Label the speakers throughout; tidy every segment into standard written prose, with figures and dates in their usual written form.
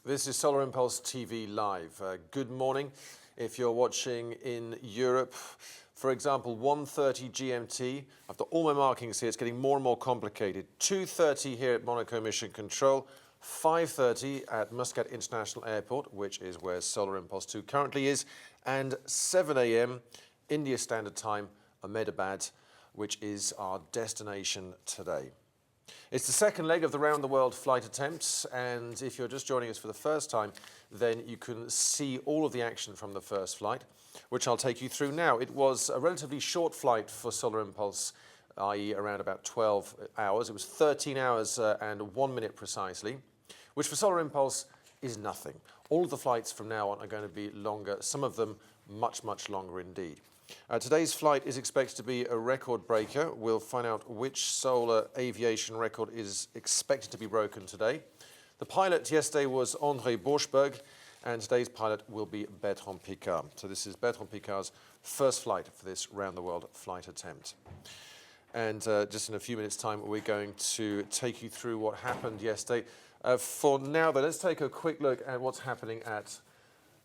Speaker 1: This is Solar Impulse TV Live. Good morning. If you're watching in Europe, for example, 1:30 GMT. I've got all my markings here. It's getting more and more complicated. 2:30 here at Monaco Mission Control. 5:30 at Muscat International Airport, which is where Solar Impulse 2 currently is. And 7 a.m. India Standard Time, Ahmedabad, which is our destination today. It's the second leg of the round-the-world flight attempts, and if you're just joining us for the first time, then you can see all of the action from the first flight, which I'll take you through now. It was a relatively short flight for Solar Impulse, i.e. around about 12 hours. It was 13 hours and 1 minute precisely, which for Solar Impulse is nothing. All of the flights from now on are going to be longer, some of them much, much longer indeed. Today's flight is expected to be a record breaker. We'll find out which solar aviation record is expected to be broken today. The pilot yesterday was André Borschberg, and today's pilot will be Bertrand Piccard. So this is Bertrand Piccard's first flight for this round-the-world flight attempt. And just in a few minutes' time, we're going to take you through what happened yesterday. For now, though, let's take a quick look at what's happening at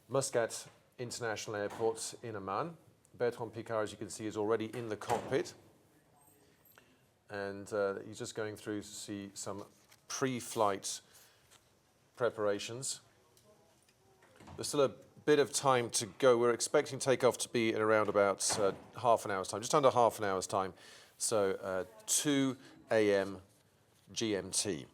Speaker 1: Muscat International Airport in Oman. Bertrand Piccard, as you can see, is already in the cockpit, and he's just going through to see some pre-flight preparations. There's still a bit of time to go. We're expecting takeoff to be in around about half an hour's time, just under half an hour's time, so 2 a.m. GMT.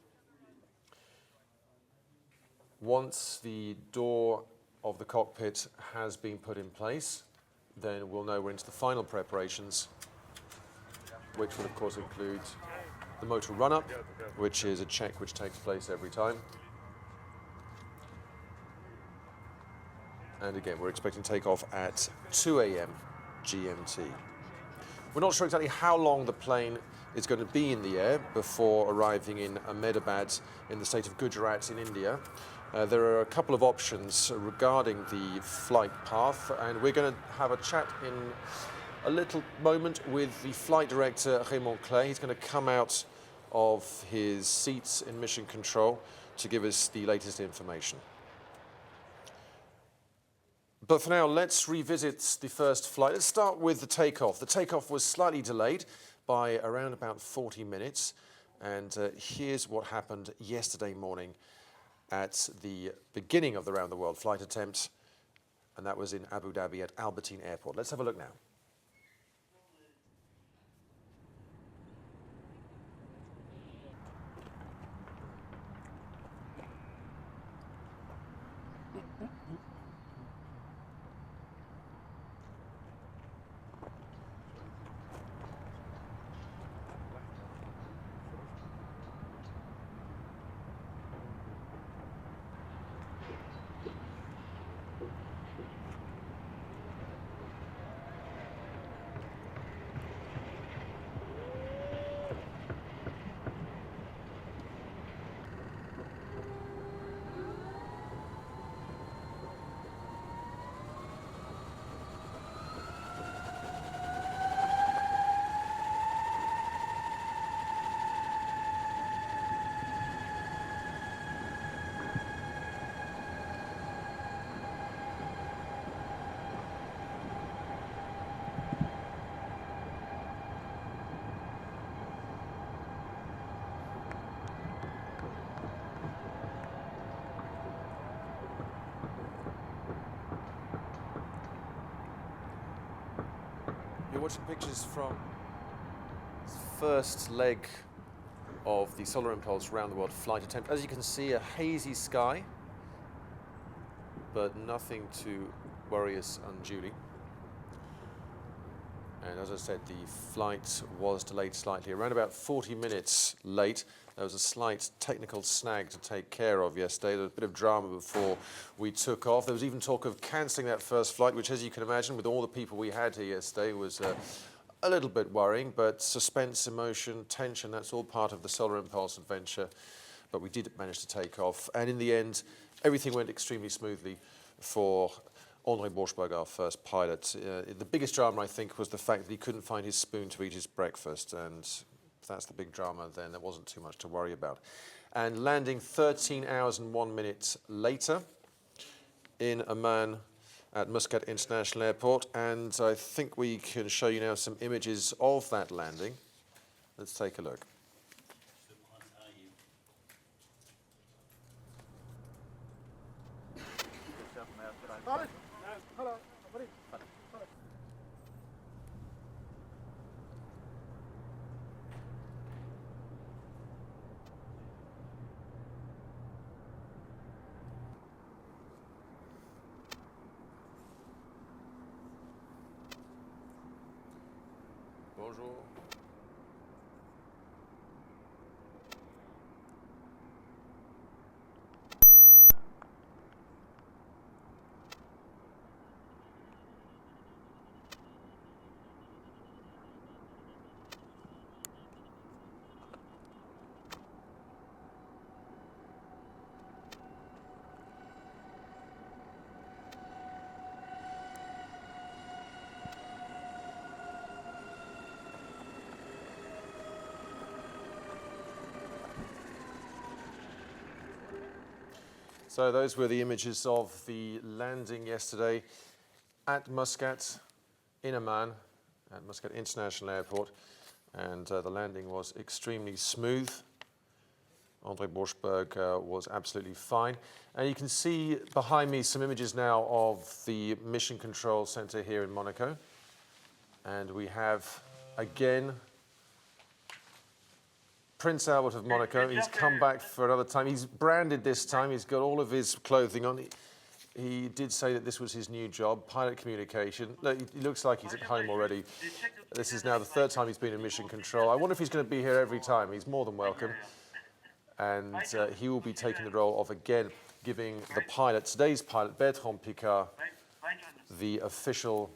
Speaker 1: Once the door of the cockpit has been put in place, then we'll know we're into the final preparations, which will of course include the motor run-up, which is a check which takes place every time. And again, we're expecting takeoff at 2 a.m. GMT. We're not sure exactly how long the plane is going to be in the air before arriving in Ahmedabad in the state of Gujarat in India. There are a couple of options regarding the flight path, and we're going to have a chat in a little moment with the flight director, Raymond Clay. He's going to come out of his seats in Mission Control to give us the latest information. But for now, let's revisit the first flight. Let's start with the takeoff. The takeoff was slightly delayed by around about 40 minutes, and here's what happened yesterday morning at the beginning of the round-the-world flight attempt, and that was in Abu Dhabi at Albertine Airport. Let's have a look now. You're watching pictures from the first leg of the Solar Impulse round-the-world flight attempt. As you can see, a hazy sky, but nothing to worry us unduly. And as I said, the flight was delayed slightly, around about 40 minutes late. There was a slight technical snag to take care of yesterday. There was a bit of drama before we took off. There was even talk of cancelling that first flight, which, as you can imagine, with all the people we had here yesterday, was a little bit worrying. But suspense, emotion, tension, that's all part of the Solar Impulse adventure. But we did manage to take off. And in the end, everything went extremely smoothly for André Borschberg, our first pilot. The biggest drama, I think, was the fact that he couldn't find his spoon to eat his breakfast, and if that's the big drama, then there wasn't too much to worry about. and landing 13 hours and 1 minute later in Oman at Muscat International Airport. And I think we can show you now some images of that landing. Let's take a look. Bonjour. So those were the images of the landing yesterday at Muscat in Oman, at Muscat International Airport. And the landing was extremely smooth. André Borschberg was absolutely fine. And you can see behind me some images now of the Mission Control Center here in Monaco. And we have, again, Prince Albert of Monaco. He's come back for another time. He's branded this time. He's got all of his clothing on. He did say that this was his new job, pilot communication. Look, he looks like he's at home already. This is now the third time he's been in mission control. I wonder if he's going to be here every time. He's more than welcome. And he will be taking the role of, again, giving the pilot, today's pilot, Bertrand Piccard, the official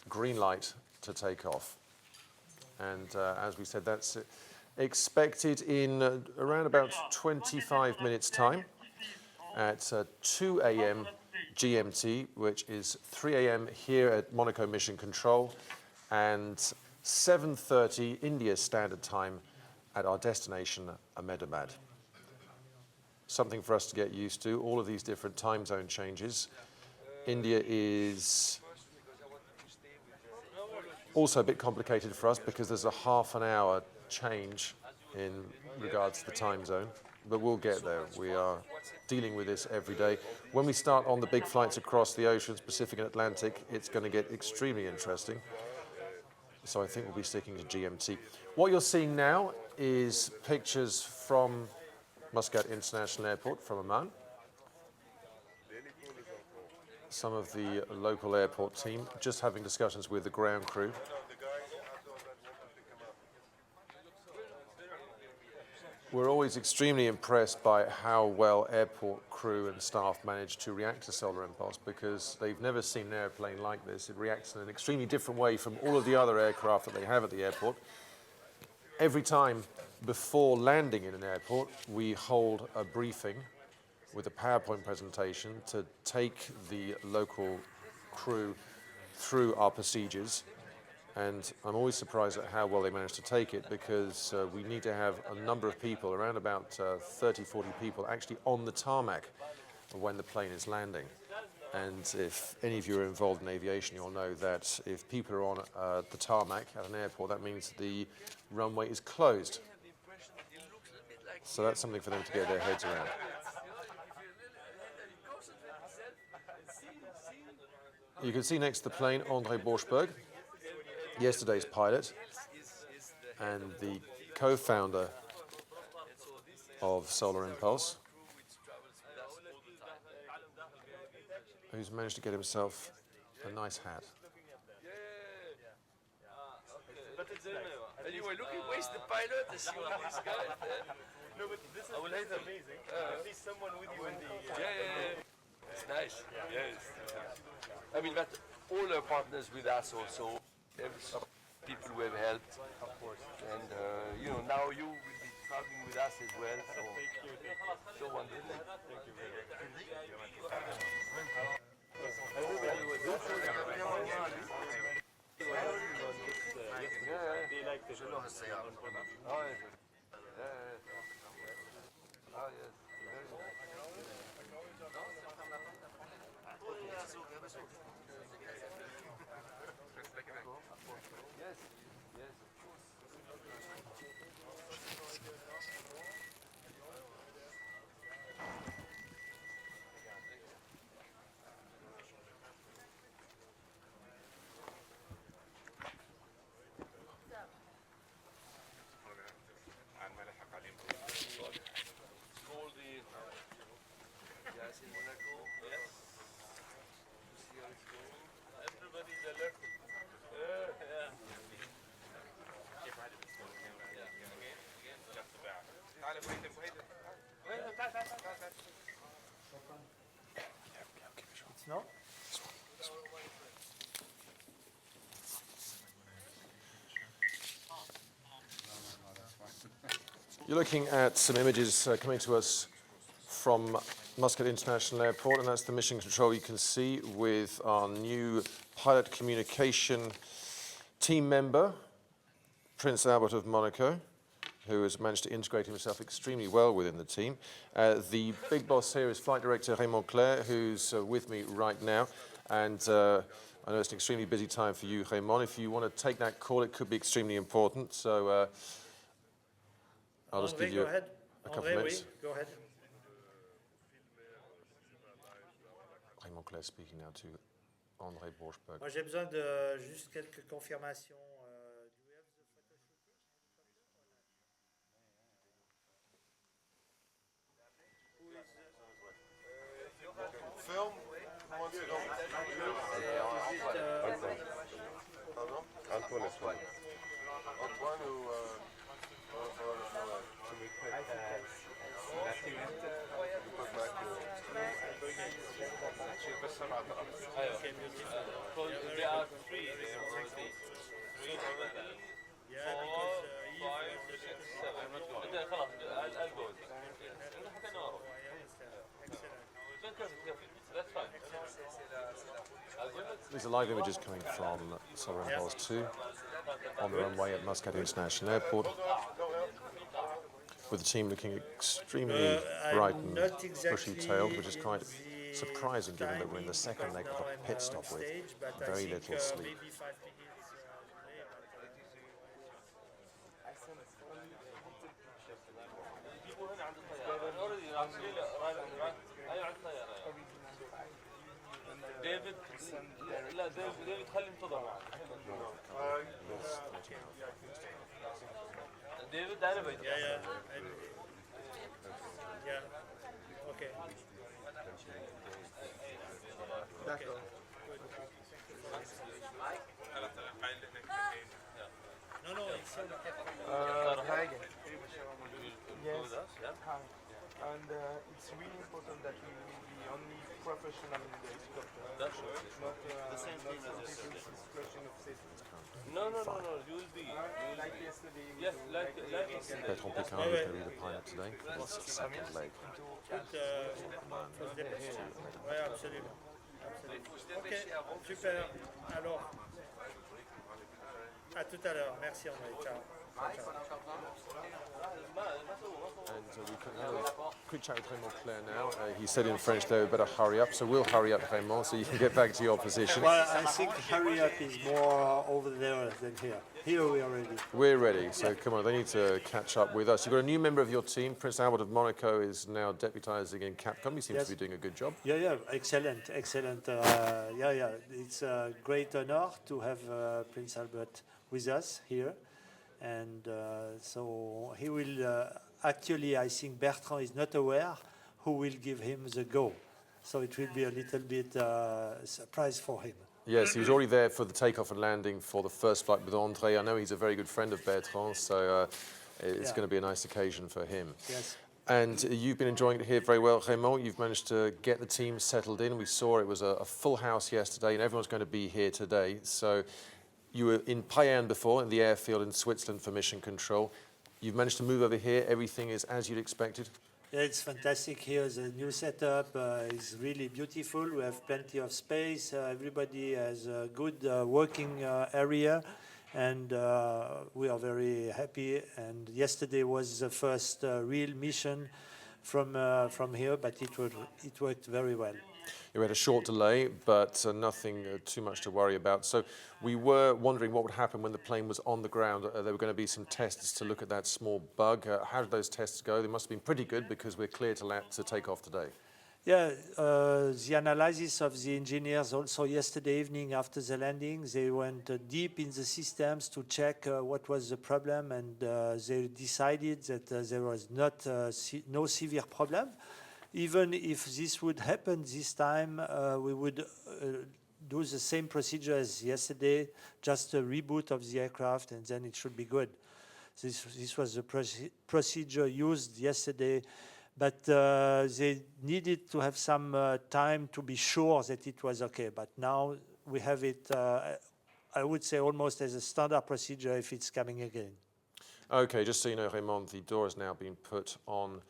Speaker 1: green light to take off. And as we said, that's expected in around about 25 minutes time at 2 a.m. GMT, which is 3 a.m. here at Monaco Mission Control, and 7:30 India Standard Time at our destination, Ahmedabad. Something for us to get used to, all of these different time zone changes. India is also a bit complicated for us because there's a half an hour change in regards to the time zone, but we'll get there. We are dealing with this every day. When we start on the big flights across the oceans, Pacific and Atlantic, it's going to get extremely interesting. So I think we'll be sticking to GMT. What you're seeing now is pictures from Muscat International Airport, from Oman. Some of the local airport team just having discussions with the ground crew. We're always extremely impressed by how well airport crew and staff manage to react to solar impulse, because they've never seen an airplane like this. It reacts in an extremely different way from all of the other aircraft that they have at the airport. Every time before landing in an airport, we hold a briefing with a PowerPoint presentation to take the local crew through our procedures. And I'm always surprised at how well they manage to take it, because we need to have a number of people, around about 30, 40 people, actually on the tarmac when the plane is landing. And if any of you are involved in aviation, you'll know that if people are on the tarmac at an airport, that means the runway is closed. So that's something for them to get their heads around. You can see next to the plane André Borschberg, yesterday's pilot, and the co-founder of Solar Impulse, who's managed to get himself a nice hat.
Speaker 2: And you were looking, where's the pilot? I see all these guys.
Speaker 3: No, but this is amazing. At least someone with you in the...
Speaker 2: It's nice. Yes. I mean, but all our partners with us also, some people who have helped.
Speaker 3: Of course.
Speaker 2: And, you know, now you will be traveling with us as well. So, so wonderful.
Speaker 3: Thank you very much.
Speaker 2: Small the gas in Monaco. Yes. To see how it's going. Everybody's alert. Yeah.
Speaker 4: No?
Speaker 1: You're looking at some images coming to us from Muscat International Airport, and that's the mission control you can see with our new pilot communication team member, Prince Albert of Monaco, who has managed to integrate himself extremely well within the team. The big boss here is Flight Director Raymond Claire, who's with me right now. And I know it's an extremely busy time for you, Raymond. If you want to take that call, it could be extremely important. So I'll just give you a couple of minutes.
Speaker 4: Go ahead.
Speaker 1: Raymond Claire speaking now to André Borschberg.
Speaker 4: Moi, j'ai besoin de juste quelques confirmations.
Speaker 5: Film. Antoine is coming. Antoine who
Speaker 2: There are three. I'll go. That's fine.
Speaker 1: These are live images coming from Sovereign Pulse 2 on the runway at Muscat International Airport, with the team looking extremely bright and bushy-tailed, which is quite surprising given that we're in the second leg of a pit stop with very little sleep.
Speaker 2: ديفيد لا ديفيد خليه ينتظر معك ديفيد تعال بيت
Speaker 4: Okay. No, it's
Speaker 6: Hi again. Yes.
Speaker 2: Yeah.
Speaker 6: Hi. And it's really important that we will be only professional in the helicopter.
Speaker 2: That's right.
Speaker 6: Not the same thing as yesterday. Question of safety.
Speaker 2: No, you will be.
Speaker 6: Like yesterday.
Speaker 2: Yes, like yesterday.
Speaker 1: Bertrand Piccard is going to be the pilot today for this second leg.
Speaker 4: Oui, absolument. Ok, super. Alors, à tout à l'heure. Merci André. Ciao.
Speaker 1: And we can have a quick chat with Raymond Claire now. He said in French there, we better hurry up, so we'll hurry up, Raymond, so you can get back to your position.
Speaker 4: Well, I think hurry up is more over there than here. Here we are ready.
Speaker 1: We're ready, so come on, they need to catch up with us. You've got a new member of your team, Prince Albert of Monaco is now deputising in Capcom. He seems to be doing a good job.
Speaker 4: Yeah, excellent. It's a great honor to have Prince Albert with us here. And so he will, actually, I think Bertrand is not aware who will give him the go. So it will be a little bit surprise for him.
Speaker 1: Yes, he was already there for the takeoff and landing for the first flight with André. I know he's a very good friend of Bertrand, so it's going to be a nice occasion for him.
Speaker 4: Yes.
Speaker 1: And you've been enjoying it here very well, Raymond. You've managed to get the team settled in. We saw it was a full house yesterday, and everyone's going to be here today. So you were in Payerne before, in the airfield in Switzerland for mission control. You've managed to move over here. Everything is as you'd expected.
Speaker 4: Yeah, it's fantastic here. The new setup is really beautiful. We have plenty of space. Everybody has a good working area, and we are very happy. And yesterday was the first real mission from here, but it worked very well.
Speaker 1: We had a short delay, but nothing too much to worry about. So we were wondering what would happen when the plane was on the ground. There were going to be some tests to look at that small bug. How did those tests go? They must have been pretty good because we're clear to take off today.
Speaker 4: Yeah, the analysis of the engineers also yesterday evening after the landing, they went deep in the systems to check what was the problem, and they decided that there was no severe problem. Even if this would happen this time, we would do the same procedure as yesterday, just a reboot of the aircraft, and then it should be good. This was the procedure used yesterday, but they needed to have some time to be sure that it was okay. But now we have it, I would say, almost as a standard procedure if it's coming again.
Speaker 1: Okay, just so you know, Raymond, the door has now been put on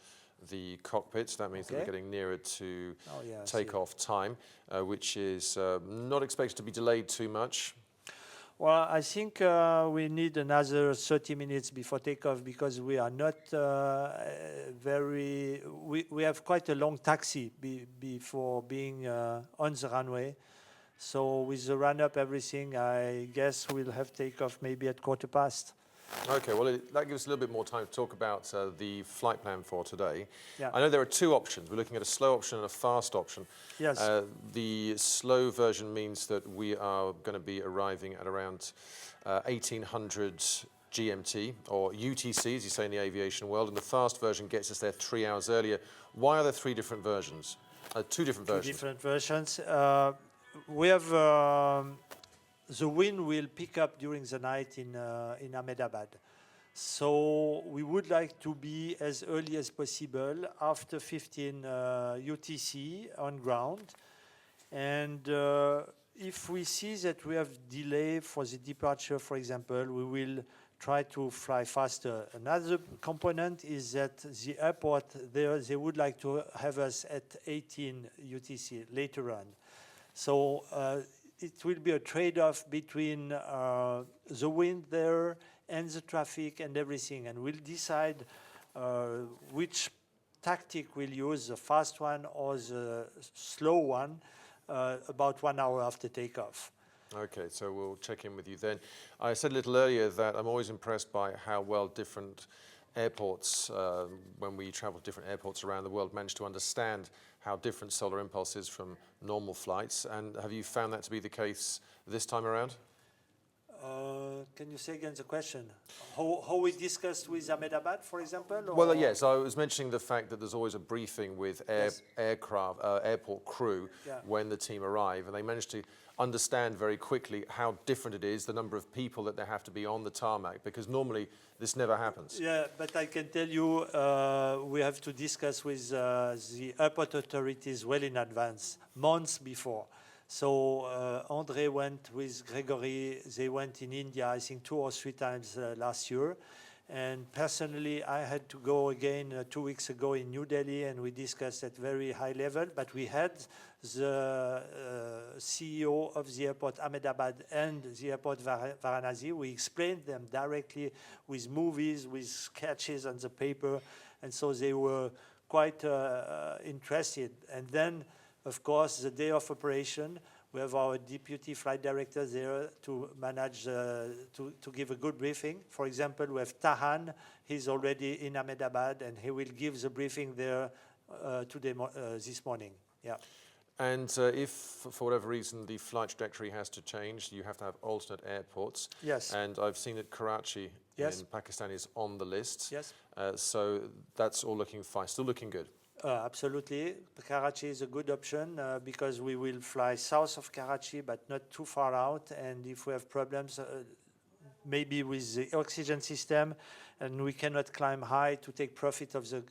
Speaker 1: the cockpit. That means that we're getting nearer to takeoff time, which is not expected to be delayed too much.
Speaker 4: Well, I think we need another 30 minutes before takeoff because we are not we have quite a long taxi before being on the runway. So with the run-up, everything, I guess we'll have takeoff maybe at 15:15.
Speaker 1: Okay, well, that gives us a little bit more time to talk about the flight plan for today.
Speaker 4: Yeah.
Speaker 1: I know there are two options. We're looking at a slow option and a fast option.
Speaker 4: Yes.
Speaker 1: The slow version means that we are going to be arriving at around 1800 GMT, or UTC, as you say in the aviation world, and the fast version gets us there 3 hours earlier. Why are there three different versions? Two different versions.
Speaker 4: Two different versions. We have... the wind will pick up during the night in Ahmedabad. So we would like to be as early as possible after 15 UTC on ground. And if we see that we have delay for the departure, for example, we will try to fly faster. Another component is that the airport there, they would like to have us at 18 UTC later on. So it will be a trade-off between the wind there and the traffic and everything, and we'll decide which tactic we'll use, the fast one or the slow one, about 1 hour after takeoff.
Speaker 1: Okay, so we'll check in with you then. I said a little earlier that I'm always impressed by how well different airports, when we travel to different airports around the world, manage to understand how different solar impulse is from normal flights. And have you found that to be the case this time around?
Speaker 4: Can you say again the question? How we discussed with Ahmedabad, for example? Or?
Speaker 1: Well, yes, I was mentioning the fact that there's always a briefing with airport crew when the team arrive, and they manage to understand very quickly how different it is, the number of people that they have to be on the tarmac, because normally this never happens.
Speaker 4: Yeah, but I can tell you we have to discuss with the airport authorities well in advance, months before. So André went with Gregory, they went in India, I think 2 or 3 times last year. And personally, I had to go again 2 weeks ago in New Delhi, and we discussed at very high level. But we had the CEO of the airport Ahmedabad and the airport Varanasi. We explained them directly with movies, with sketches on the paper, and so they were quite interested. And then, of course, the day of operation, we have our deputy flight director there to manage, to give a good briefing. For example, we have Tahan. He's already in Ahmedabad, and he will give the briefing there this morning. Yeah.
Speaker 1: And if, for whatever reason, the flight trajectory has to change, you have to have alternate airports.
Speaker 4: Yes.
Speaker 1: And I've seen that Karachi in Pakistan is on the list.
Speaker 4: Yes.
Speaker 1: So that's all looking fine, still looking good.
Speaker 4: Absolutely. Karachi is a good option because we will fly south of Karachi, but not too far out. And if we have problems, maybe with the oxygen system, and we cannot climb high to take profit of the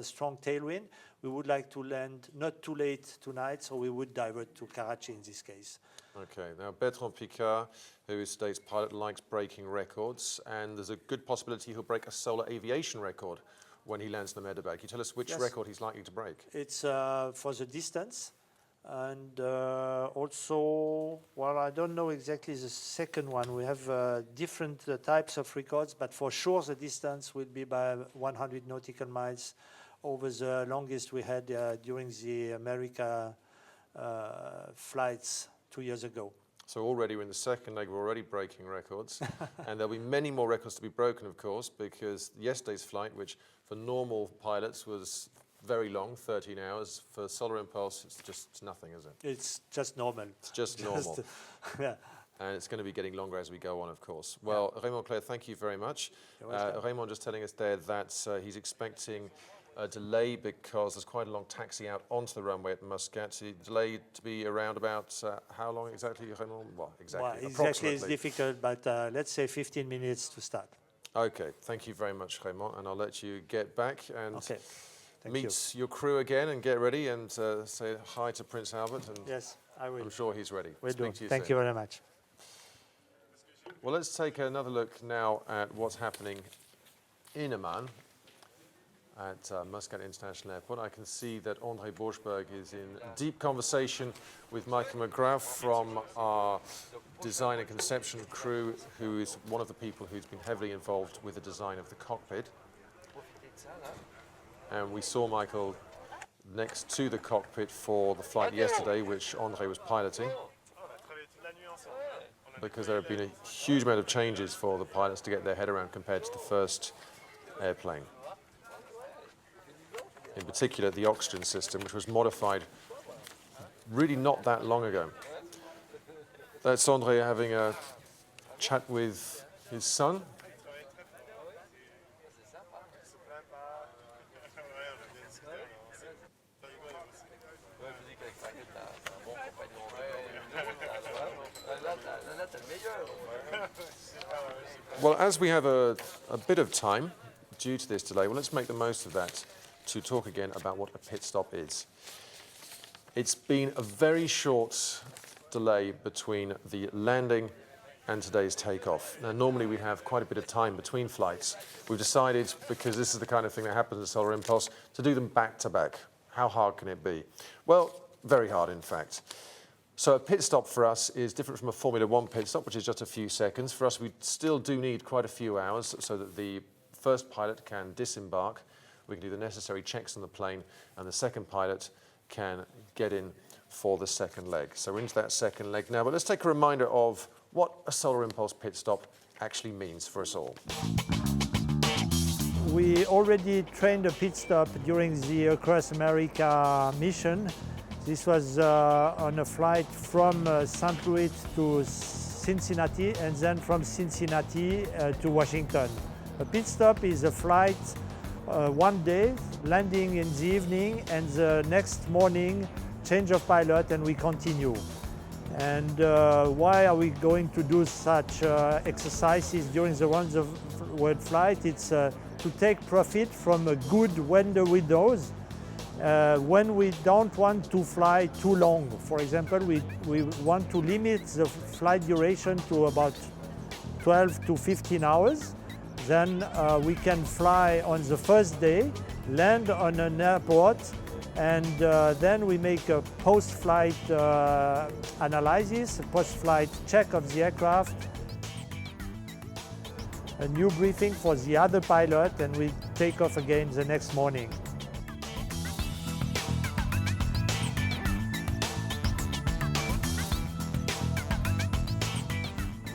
Speaker 4: strong tailwind, we would like to land not too late tonight, so we would divert to Karachi in this case.
Speaker 1: Okay, now Bertrand Piccard, who is today's pilot, likes breaking records, and there's a good possibility he'll break a solar aviation record when he lands in Ahmedabad. Can you tell us which record he's likely to break?
Speaker 4: It's for the distance, and also, well, I don't know exactly the second one. We have different types of records, but for sure the distance will be by 100 nautical miles over the longest we had during the America flights 2 years ago.
Speaker 1: So already we're in the second leg, we're already breaking records. And there'll be many more records to be broken, of course, because yesterday's flight, which for normal pilots was very long, 13 hours, for Solar Impulse, it's just nothing, is it?
Speaker 4: It's just normal.
Speaker 1: It's just normal.
Speaker 4: Yeah.
Speaker 1: And it's going to be getting longer as we go on, of course. Well, Raymond Claire, thank you very much. Raymond just telling us there that he's expecting a delay because there's quite a long taxi out onto the runway at Muscat. The delay to be around about how long exactly, Raymond? Well, exactly.
Speaker 4: Well, exactly is difficult, but let's say 15 minutes to start.
Speaker 1: Okay, thank you very much, Raymond, and I'll let you get back and meet
Speaker 4: you.
Speaker 1: your crew again and get ready and say hi to Prince Albert. And
Speaker 4: yes, I will.
Speaker 1: I'm sure he's ready.
Speaker 4: We'll do.
Speaker 1: Speak to you
Speaker 4: Thank
Speaker 1: soon.
Speaker 4: you very much.
Speaker 1: Well, let's take another look now at what's happening in Oman at Muscat International Airport. I can see that André Borschberg is in deep conversation with Michael McGrath from our design and conception crew, who is one of the people who's been heavily involved with the design of the cockpit. And we saw Michael next to the cockpit for the flight yesterday, which André was piloting, because there have been a huge amount of changes for the pilots to get their head around compared to the first airplane. In particular, the oxygen system, which was modified really not that long ago. That's André having a chat with his son. Well, as we have a bit of time due to this delay, well, let's make the most of that to talk again about what a pit stop is. It's been a very short delay between the landing and today's takeoff. Now, normally we have quite a bit of time between flights. We've decided, because this is the kind of thing that happens at Solar Impulse, to do them back to back. How hard can it be? Well, very hard, in fact. So a pit stop for us is different from a Formula One pit stop, which is just a few seconds. For us, we still do need quite a few hours so that the first pilot can disembark. We can do the necessary checks on the plane, and the second pilot can get in for the second leg. So we're into that second leg now, but let's take a reminder of what a Solar Impulse pit stop actually means for us all.
Speaker 4: We already trained a pit stop during the Across America mission. This was on a flight from St. Louis to Cincinnati, and then from Cincinnati to Washington. A pit stop is a flight one day, landing in the evening, and the next morning change of pilot, and we continue. And why are we going to do such exercises during the round-the-world flight? It's to take profit from a good weather windows when we don't want to fly too long. For example, we want to limit the flight duration to about 12 to 15 hours. Then we can fly on the first day, land on an airport, and then we make a post-flight analysis, a post-flight check of the aircraft, a new briefing for the other pilot, and we take off again the next morning.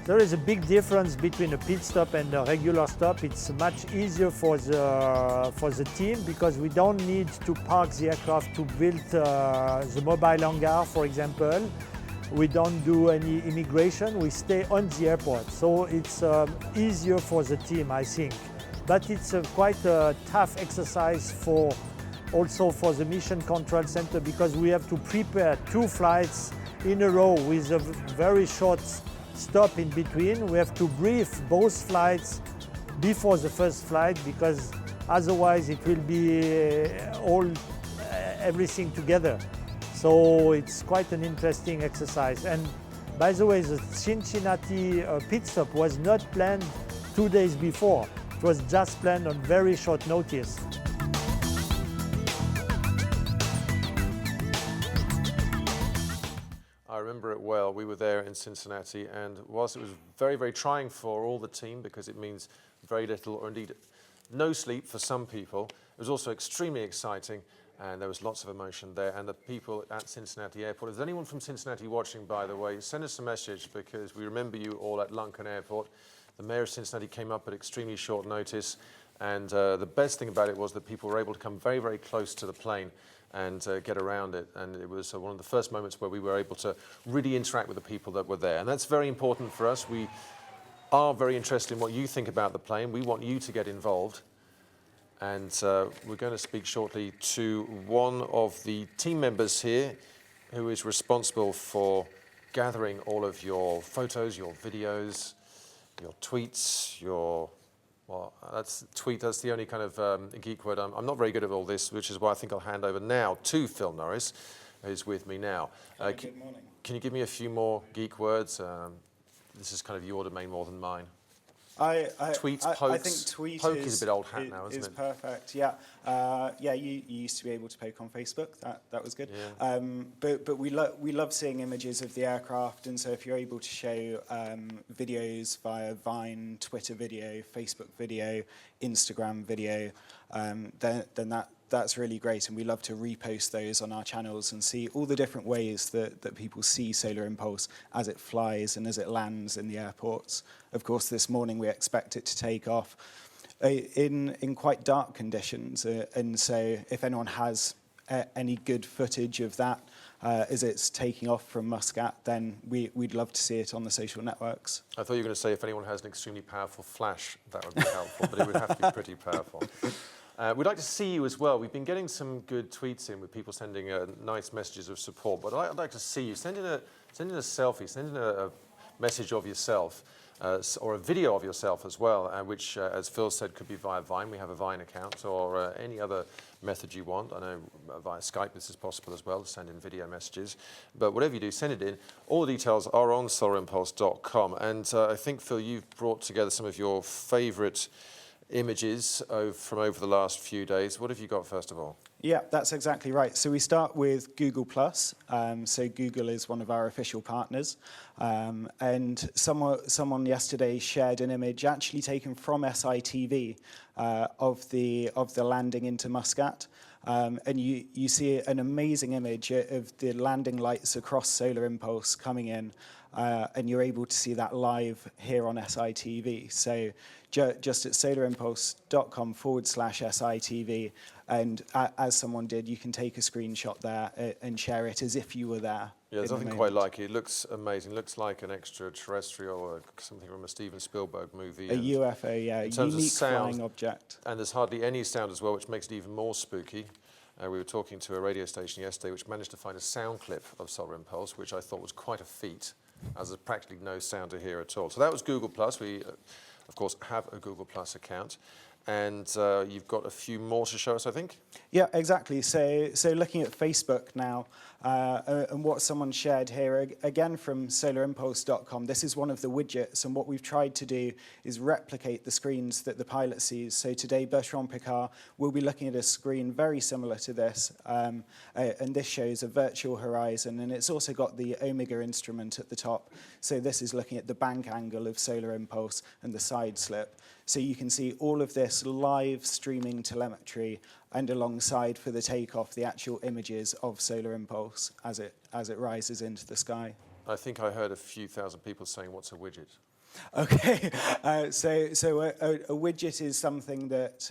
Speaker 4: There is a big difference between a pit stop and a regular stop. It's much easier for the team because we don't need to park the aircraft to build the mobile hangar, for example. We don't do any immigration, we stay on the airport. So it's easier for the team, I think. But it's quite a tough exercise also for the Mission Control Center, because we have to prepare 2 flights in a row with a very short stop in between. We have to brief both flights before the first flight, because otherwise it will be everything together. So it's quite an interesting exercise. And by the way, the Cincinnati pit stop was not planned 2 days before. It was just planned on very short notice.
Speaker 1: I remember it well. We were there in Cincinnati, and whilst it was very, very trying for all the team, because it means very little or indeed no sleep for some people, it was also extremely exciting and there was lots of emotion there. And the people at Cincinnati Airport, if there's anyone from Cincinnati watching, by the way, send us a message, because we remember you all at Lunken Airport. The mayor of Cincinnati came up at extremely short notice, and the best thing about it was that people were able to come very, very close to the plane and get around it. And it was one of the first moments where we were able to really interact with the people that were there. And that's very important for us. We are very interested in what you think about the plane. We want you to get involved. And we're going to speak shortly to one of the team members here who is responsible for gathering all of your photos, your videos, your tweets, well, that's the only kind of geek word. I'm not very good at all this, which is why I think I'll hand over now to Phil Norris, who's with me now.
Speaker 7: Good morning.
Speaker 1: Can you give me a few more geek words? This is kind of your domain more than mine. Tweets,
Speaker 7: I
Speaker 1: pokes.
Speaker 7: think tweet
Speaker 1: Poke is a bit old hat now, isn't
Speaker 7: is
Speaker 1: it?
Speaker 7: perfect. Yeah, you used to be able to poke on Facebook. That was good.
Speaker 1: Yeah.
Speaker 7: But we love seeing images of the aircraft, and so if you're able to show videos via Vine, Twitter video, Facebook video, Instagram video, then that's really great, and we love to repost those on our channels and see all the different ways that people see Solar Impulse as it flies and as it lands in the airports. Of course, this morning we expect it to take off in quite dark conditions, and so if anyone has any good footage of that as it's taking off from Muscat, then we'd love to see it on the social networks.
Speaker 1: I thought you were going to say if anyone has an extremely powerful flash, that would be helpful, but it would have to be pretty powerful. We'd like to see you as well. We've been getting some good tweets in with people sending nice messages of support, but I'd like to see you. Send in a selfie, send in a message of yourself, or a video of yourself as well, which, as Phil said, could be via Vine. We have a Vine account, or any other method you want. I know via Skype this is possible as well, to send in video messages. But whatever you do, send it in. All the details are on solarimpulse.com. And I think, Phil, you've brought together some of your favourite images from over the last few days. What have you got first of all?
Speaker 7: Yeah, that's exactly right. So we start with Google+. So Google is one of our official partners. And someone yesterday shared an image actually taken from SITV of the landing into Muscat. And you see an amazing image of the landing lights across Solar Impulse coming in. And you're able to see that live here on SITV. So just at solarimpulse.com/SITV. And as someone did, you can take a screenshot there and share it as if you were there.
Speaker 1: Yeah, there's nothing quite like it. It looks amazing. It looks like an extraterrestrial or something from a Steven Spielberg movie.
Speaker 7: A UFO, yeah, unique flying object.
Speaker 1: And there's hardly any sound as well, which makes it even more spooky. We were talking to a radio station yesterday which managed to find a sound clip of Solar Impulse, which I thought was quite a feat, as there's practically no sound to hear at all. So that was Google+. We, of course, have a Google+ account. And you've got a few more to show us, I think?
Speaker 7: Yeah, exactly. So looking at Facebook now, and what someone shared here, again from solarimpulse.com, this is one of the widgets, and what we've tried to do is replicate the screens that the pilot sees. So today, Bertrand Piccard will be looking at a screen very similar to this, and this shows a virtual horizon, and it's also got the Omega instrument at the top. So this is looking at the bank angle of Solar Impulse and the side slip. So you can see all of this live streaming telemetry, and alongside for the takeoff, the actual images of Solar Impulse as it rises into the sky.
Speaker 1: I think I heard a few thousand people saying, what's a widget?
Speaker 7: Okay, so a widget is something that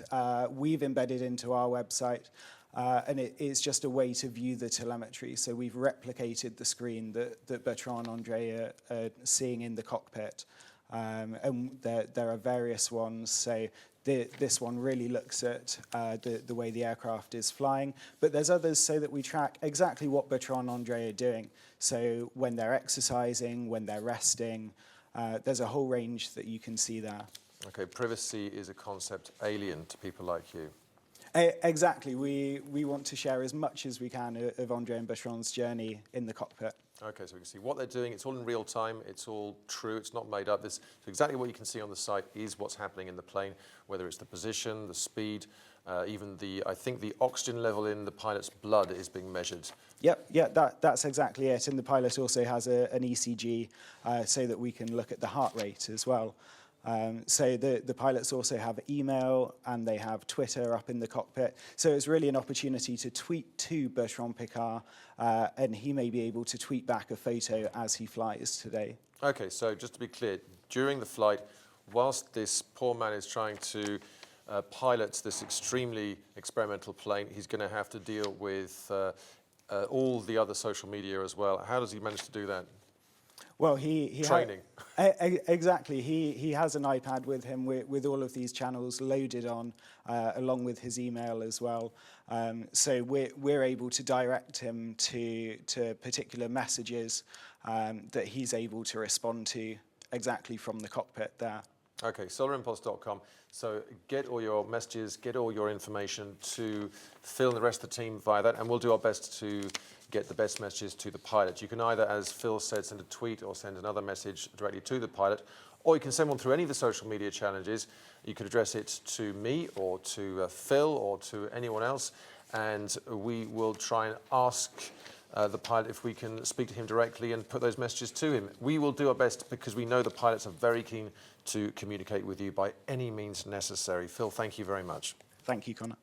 Speaker 7: we've embedded into our website, and it is just a way to view the telemetry. So we've replicated the screen that Bertrand and Andre are seeing in the cockpit. And there are various ones. So this one really looks at the way the aircraft is flying. But there's others so that we track exactly what Bertrand and Andre are doing. So when they're exercising, when they're resting, there's a whole range that you can see there.
Speaker 1: Okay, privacy is a concept alien to people like you.
Speaker 7: Exactly. We want to share as much as we can of Andre and Bertrand's journey in the cockpit.
Speaker 1: Okay, so we can see what they're doing. It's all in real time. It's all true. It's not made up. So exactly what you can see on the site is what's happening in the plane, whether it's the position, the speed, even I think the oxygen level in the pilot's blood is being measured.
Speaker 7: Yep, that's exactly it. And the pilot also has an ECG so that we can look at the heart rate as well. So the pilots also have email and they have Twitter up in the cockpit. So it's really an opportunity to tweet to Bertrand Piccard, and he may be able to tweet back a photo as he flies today.
Speaker 1: Okay, so just to be clear, during the flight, whilst this poor man is trying to pilot this extremely experimental plane, he's going to have to deal with all the other social media as well. How does he manage to do that?
Speaker 7: Well, he
Speaker 1: Training.
Speaker 7: Exactly. He has an iPad with him with all of these channels loaded on, along with his email as well. So we're able to direct him to particular messages that he's able to respond to exactly from the cockpit there.
Speaker 1: Okay, solarimpulse.com. So get all your messages, get all your information to Phil and the rest of the team via that, and we'll do our best to get the best messages to the pilot. You can either, as Phil said, send a tweet or send another message directly to the pilot, or you can send one through any of the social media challenges. You could address it to me or to Phil or to anyone else, and we will try and ask the pilot if we can speak to him directly and put those messages to him. We will do our best because we know the pilots are very keen to communicate with you by any means necessary. Phil, thank you very much.
Speaker 7: Thank you, Connor.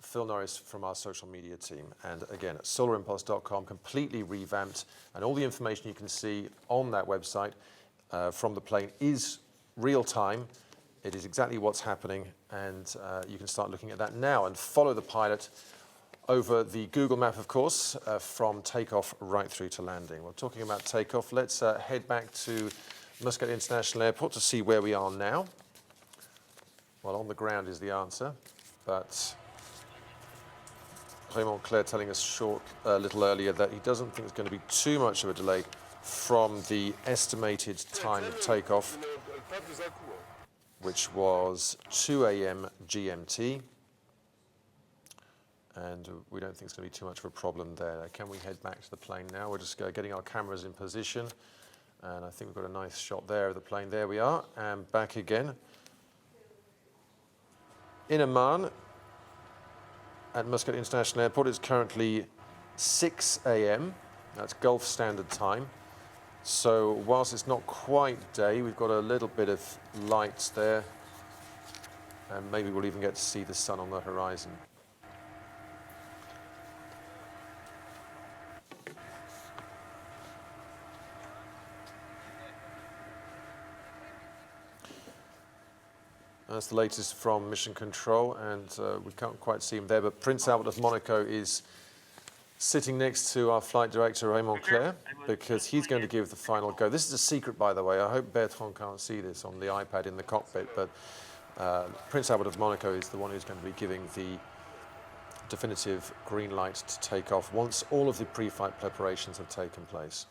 Speaker 1: Phil Norris from our social media team. And again, solarimpulse.com, completely revamped, and all the information you can see on that website from the plane is real time. It is exactly what's happening, and you can start looking at that now and follow the pilot over the Google map, of course, from takeoff right through to landing. We're talking about takeoff. Let's head back to Muscat International Airport to see where we are now. Well, on the ground is the answer, but Raymond Claire telling us a little earlier that he doesn't think there's going to be too much of a delay from the estimated time of takeoff, which was 2 a.m. GMT. And we don't think it's going to be too much of a problem there. Can we head back to the plane now? We're just getting our cameras in position. And I think we've got a nice shot there of the plane. There we are, and back again. In Oman, at Muscat International Airport, it's currently 6 a.m. That's Gulf Standard Time. So whilst it's not quite day, we've got a little bit of lights there. And maybe we'll even get to see the sun on the horizon. That's the latest from Mission Control, and we can't quite see him there, but Prince Albert of Monaco is sitting next to our flight director, Raymond Claire, because he's going to give the final go. This is a secret, by the way. I hope Bertrand can't see this on the iPad in the cockpit, but Prince Albert of Monaco is the one who's going to be giving the definitive green light to take off once all of the pre-flight preparations have taken place.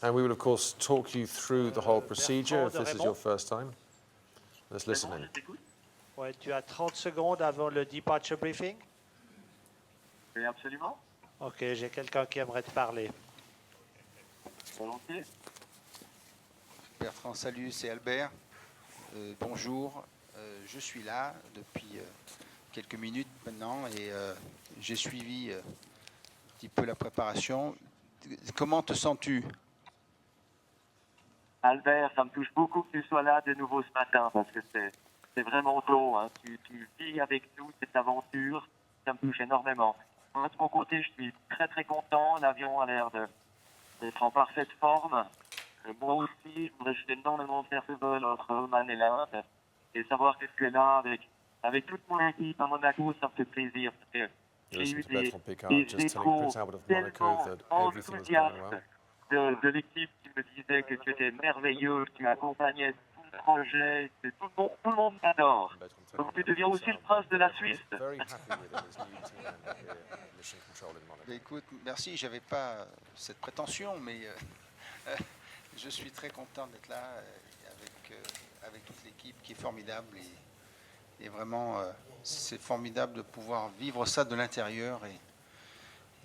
Speaker 1: And we will, of course, talk you through the whole procedure if this is your first time. Let's listen in.
Speaker 4: Ouais, tu as 30 secondes avant le departure briefing.
Speaker 8: Oui, absolument.
Speaker 4: OK, j'ai quelqu'un qui aimerait te parler.
Speaker 8: Volontiers.
Speaker 9: Bertrand, salut, c'est Albert. Bonjour, je suis là depuis quelques minutes maintenant et j'ai suivi un petit peu la préparation. Comment te sens-tu?
Speaker 8: Albert, ça me touche beaucoup que tu sois là de nouveau ce matin parce que c'est vraiment beau. Hein. Tu vis avec nous cette aventure. Ça me touche énormément. Moi, de mon côté, je suis très très content. L'avion a l'air d'être en parfaite forme. Moi aussi, je voudrais énormément faire ce vol entre Oman et l'Inde. Et savoir que tu es là avec toute mon équipe à Monaco, ça me fait plaisir. Parce que j'ai eu des échos tellement enthousiastes de l'équipe qui me disait que tu étais merveilleux, que tu accompagnais tout le projet, que tout le monde t'adore. Donc tu deviens aussi le prince de la Suisse.
Speaker 9: Écoute, merci, j'avais pas cette prétention, mais je suis très content d'être là avec toute l'équipe qui est formidable et vraiment c'est formidable de pouvoir vivre ça de l'intérieur et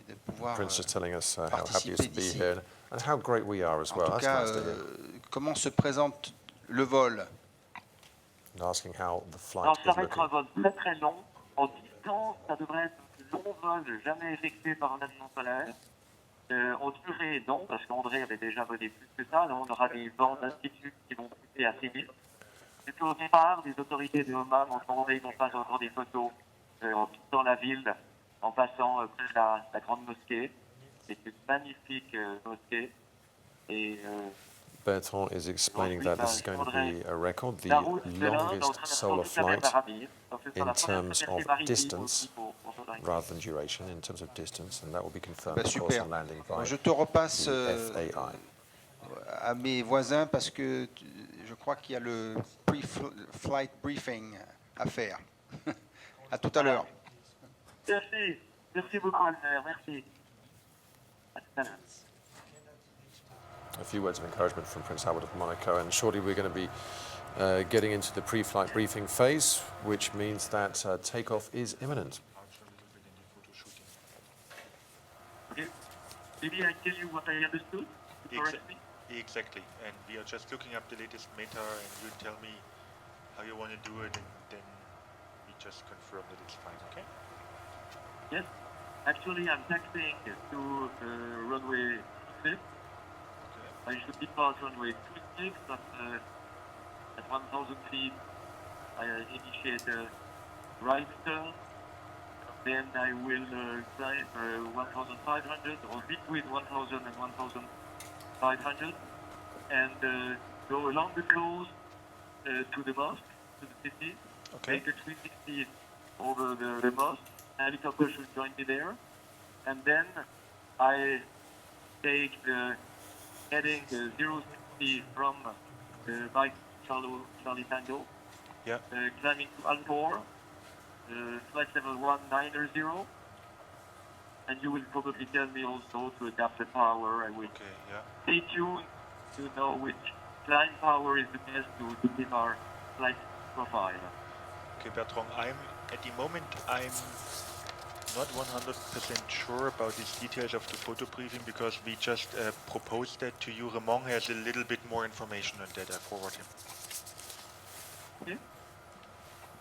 Speaker 9: de pouvoir
Speaker 1: Prince just telling us how happy he is
Speaker 9: participer
Speaker 1: to be
Speaker 9: d'ici.
Speaker 1: here and how great we are as
Speaker 9: En
Speaker 1: well.
Speaker 9: tout
Speaker 1: That's
Speaker 9: cas,
Speaker 1: nice to hear.
Speaker 9: comment se présente le vol?
Speaker 1: And asking how the flight
Speaker 8: Alors ça
Speaker 1: is
Speaker 8: va être un
Speaker 1: looking.
Speaker 8: vol très très long. En distance, ça devrait être le plus long vol jamais effectué par un avion solaire. En durée, non, parce qu'André avait déjà volé plus que ça. Là, on aura des vents d'altitude qui vont couper assez vite. Et puis au départ, les autorités de Oman ont demandé qu'on fasse encore des photos en quittant la ville, en passant près de la grande mosquée. C'est une magnifique mosquée. Et
Speaker 1: Bertrand is explaining that this is going to be a record, the
Speaker 8: la route de l'Inde en
Speaker 1: longest
Speaker 8: traversant
Speaker 1: solar
Speaker 8: toute la mer
Speaker 1: flight
Speaker 8: d'Arabie. Donc, ce sera
Speaker 1: in
Speaker 8: la première
Speaker 1: terms
Speaker 8: traversée
Speaker 1: of
Speaker 8: maritime
Speaker 1: distance
Speaker 8: aussi pour Solar.
Speaker 1: rather than duration, in terms of distance, and that will be confirmed,
Speaker 9: Bah,
Speaker 1: of course,
Speaker 9: super.
Speaker 1: on landing
Speaker 9: Bon,
Speaker 1: by
Speaker 9: je te repasse
Speaker 1: the FAI.
Speaker 9: à mes voisins parce que je crois qu'il y a le pre-flight briefing à faire. À tout à l'heure.
Speaker 8: Merci. Merci beaucoup, Albert. Merci. À tout à l'heure.
Speaker 1: A few words of encouragement from Prince Albert of Monaco, and shortly we're going to be getting into the pre-flight briefing phase, which means that takeoff is imminent.
Speaker 8: Okay. Maybe I tell you what I understood. Correct me.
Speaker 3: Exactly, and we are just looking up the latest meta, and you tell me how you want to do it, and then we just confirm that it's fine, okay?
Speaker 8: Yes. Actually, I'm taxiing to runway 6. I should depart runway 26, but at 1,000 feet, I initiate a right turn. Then I will climb 1,500, or between 1,000 and 1,500, and go along the coast to the mosque, to the city.
Speaker 3: Okay.
Speaker 8: Make a 360 over the mosque. Helicopter should join me there. And then I take the heading 060 from by Charlie Tango, climbing to Al4, flight level 190, and you will probably tell me also to adapt the power. I will stay tuned to know which climb power is the best to give our flight profile.
Speaker 3: Okay, Bertrand, at the moment I'm not 100% sure about these details of the photo briefing because we just proposed that to you. Ramon has a little bit more information on that. I forward him.
Speaker 8: Okay.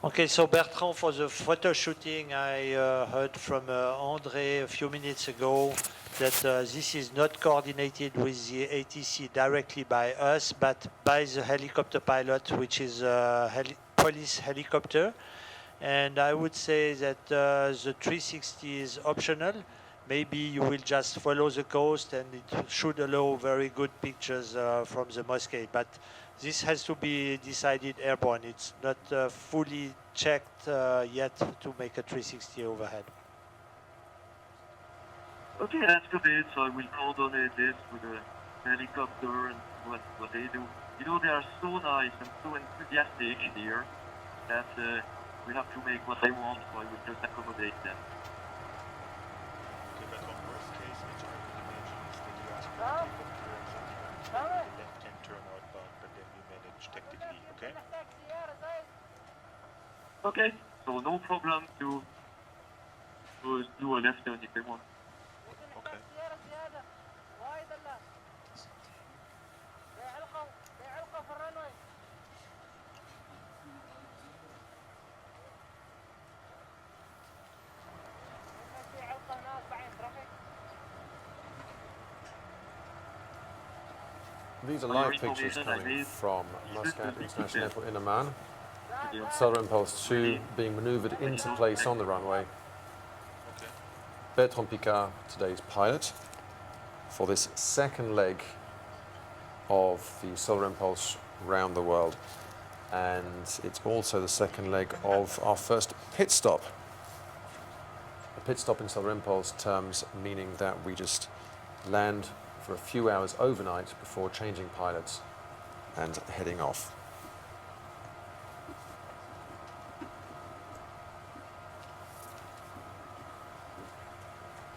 Speaker 4: Okay, so Bertrand, for the photo shooting, I heard from André a few minutes ago that this is not coordinated with the ATC directly by us, but by the helicopter pilot, which is a police helicopter. And I would say that the 360 is optional. Maybe you will just follow the coast and it should allow very good pictures from the mosque. But this has to be decided airborne. It's not fully checked yet to make a 360 overhead.
Speaker 8: Okay, that's good. So I will coordinate this with the helicopter and what they do. You know, they are so nice and so enthusiastic here that we have to make what they want, so I will just accommodate them.
Speaker 3: Okay, but on worst case, which I could imagine is that you ask for the left-hand turnout bound, but then we manage tactically, okay?
Speaker 8: Okay, so no problem to do a left turn if they want.
Speaker 3: Okay.
Speaker 1: These are live pictures coming from Muscat International Airport in Oman. Solar Impulse 2 being manoeuvred into place on the runway. Bertrand Piccard, today's pilot, for this second leg of the Solar Impulse round the world. And it's also the second leg of our first pit stop. A pit stop in Solar Impulse terms meaning that we just land for a few hours overnight before changing pilots and heading off.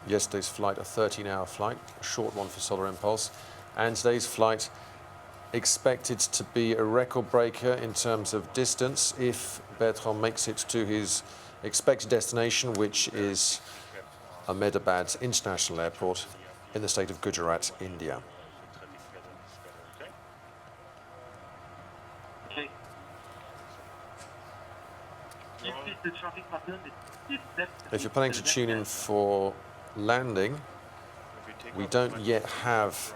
Speaker 1: Yesterday's flight, a 13-hour flight, a short one for Solar Impulse, and today's flight expected to be a record breaker in terms of distance if Bertrand makes it to his expected destination, which is Ahmedabad International Airport in the state of Gujarat, India.
Speaker 8: Okay. The traffic pattern is
Speaker 1: If you're planning to tune in for landing, We don't yet have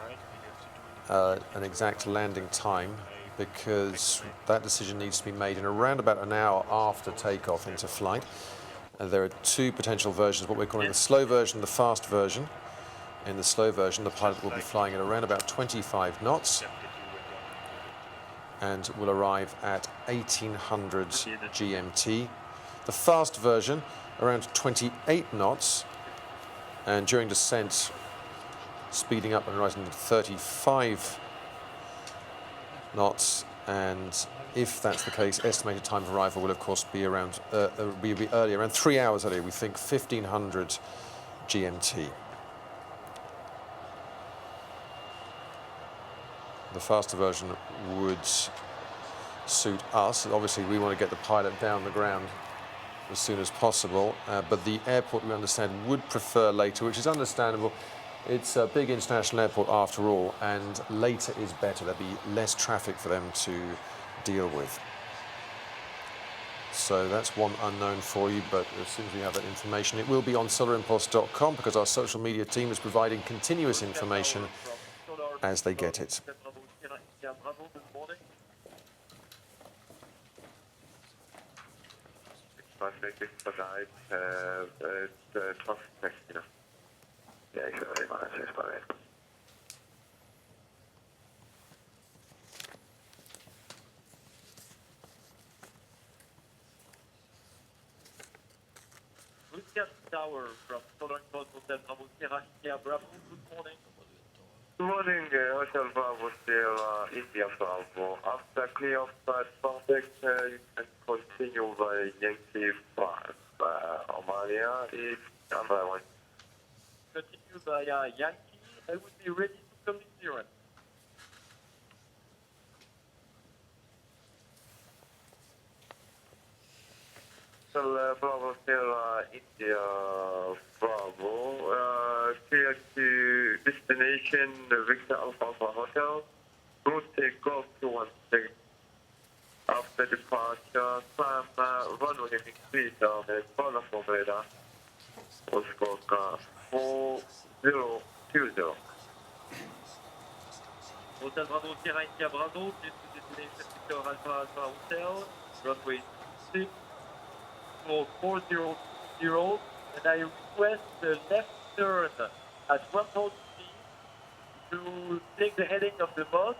Speaker 1: an exact landing time because that decision needs to be made in around about an hour after takeoff into flight. There are two potential versions, what we're calling the slow version, the fast version. In the slow version, the pilot will be flying at around about 25 knots and will arrive at 1800 GMT. The fast version, around 28 knots, and during descent, speeding up and rising to 35 knots. And if that's the case, estimated time of arrival will, of course, be around be earlier, around 3 hours earlier. We think 1500 GMT. The faster version would suit us. Obviously, we want to get the pilot down the ground as soon as possible, but the airport, we understand, would prefer later, which is understandable. It's a big international airport after all, and later is better. There'll be less traffic for them to deal with. So that's one unknown for you, but as soon as we have that information, it will be on solarimpulse.com because our social media team is providing continuous information as they get it.
Speaker 8: Muscat Tower from Solar Impulse Hotel Bravo Sierra India Bravo. Good morning. Good morning, Hotel Bravo Sierra India Bravo. After clear of contact, you can continue by Yankee 5. Omalia is number 1. Continue by Yankee. I would be ready to come in clearance. Bravo Sierra India Bravo. Clear to destination Victor Alpha Hotel. Route takeoff to 16. After departure, climb runway 3 down at Bola Formeda. Oscar 4020. Hotel Bravo Sierra India Bravo. Please to destination Victor Alpha Alpha Hotel. Runway 6. 400, and I request the left turn at 1,000 feet to take the heading of the bus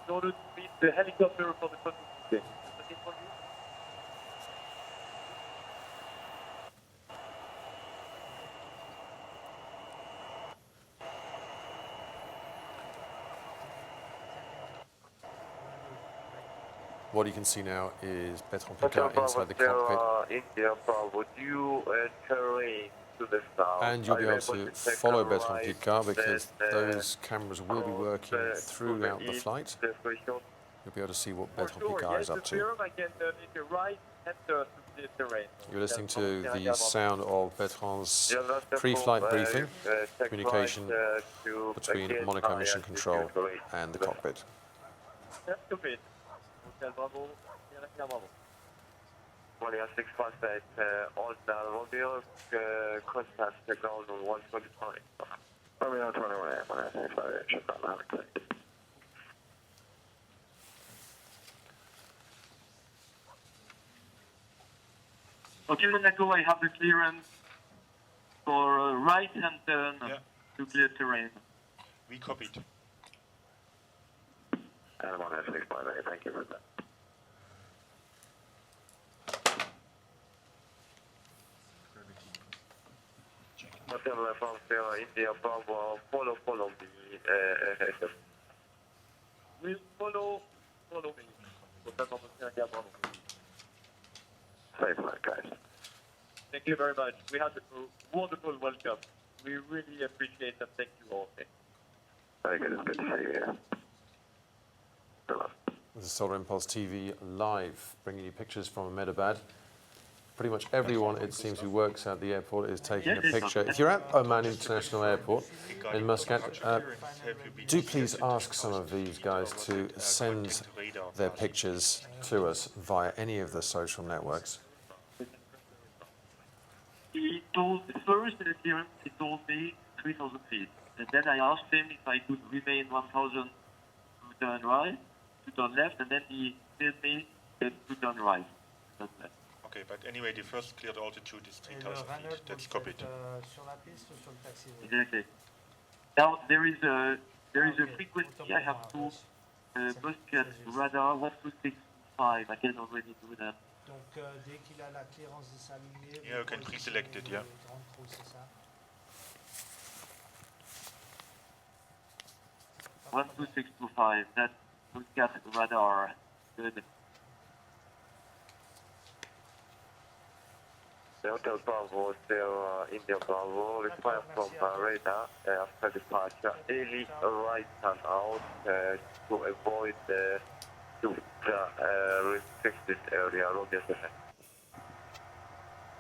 Speaker 8: in order to meet the helicopter for the first day. Is that okay for you?
Speaker 1: What you can see now is Bertrand Piccard inside the cockpit.
Speaker 8: India Bravo, due terrain to the south.
Speaker 1: And you'll be able to follow Bertrand Piccard because those cameras will be working throughout the flight. You'll be able to see what Bertrand Piccard is up to. You're listening to the sound of Bertrand's pre-flight briefing, communication between Monaco Mission Control and the cockpit.
Speaker 8: Bravo, Monia 658, all Mobile, contact the ground on 125. Monia 21, Monia 658, check out Monaco. Okay, Monaco, I have the clearance for right-hand turn to clear terrain.
Speaker 3: We copied.
Speaker 8: And Monia 658, thank you for that. Hotel from Sierra India Bravo, follow me. Will follow me. Hotel from Sierra India Bravo. Safe flight, guys. Thank you very much. We had a wonderful welcome. We really appreciate and thank you all. Very good. It's good to see you here. Good luck.
Speaker 1: This is Solar Impulse TV live, bringing you pictures from Ahmedabad. Pretty much everyone, it seems, who works at the airport is taking a picture. If you're at Oman International Airport in Muscat, do please ask some of these guys to send their pictures to us via any of the social networks.
Speaker 8: He told, first in the clearance, he told me 3,000 feet. And then I asked him if I could remain 1,000 to turn right, to turn left, and then he told me to turn right. Turn left.
Speaker 3: Okay, but anyway, the first cleared altitude is
Speaker 4: Et le
Speaker 3: 3,000
Speaker 4: runner
Speaker 3: feet.
Speaker 4: pour
Speaker 3: That's
Speaker 4: le
Speaker 3: copied.
Speaker 4: faire, sur la piste ou sur le taxiway?
Speaker 8: Exactly. Now there is a
Speaker 4: Okay.
Speaker 8: frequency I have to Muscat radar 1265. I can already do that.
Speaker 4: Donc dès qu'il a la clearance de s'aligner,
Speaker 3: Yeah, you can pre-select it, yeah.
Speaker 4: c'est ça.
Speaker 8: 12625. That's Muscat radar. Good.
Speaker 5: Hotel Bravo, still India Bravo, require from radar after departure. Daily right hand out to avoid the restricted area. Roger.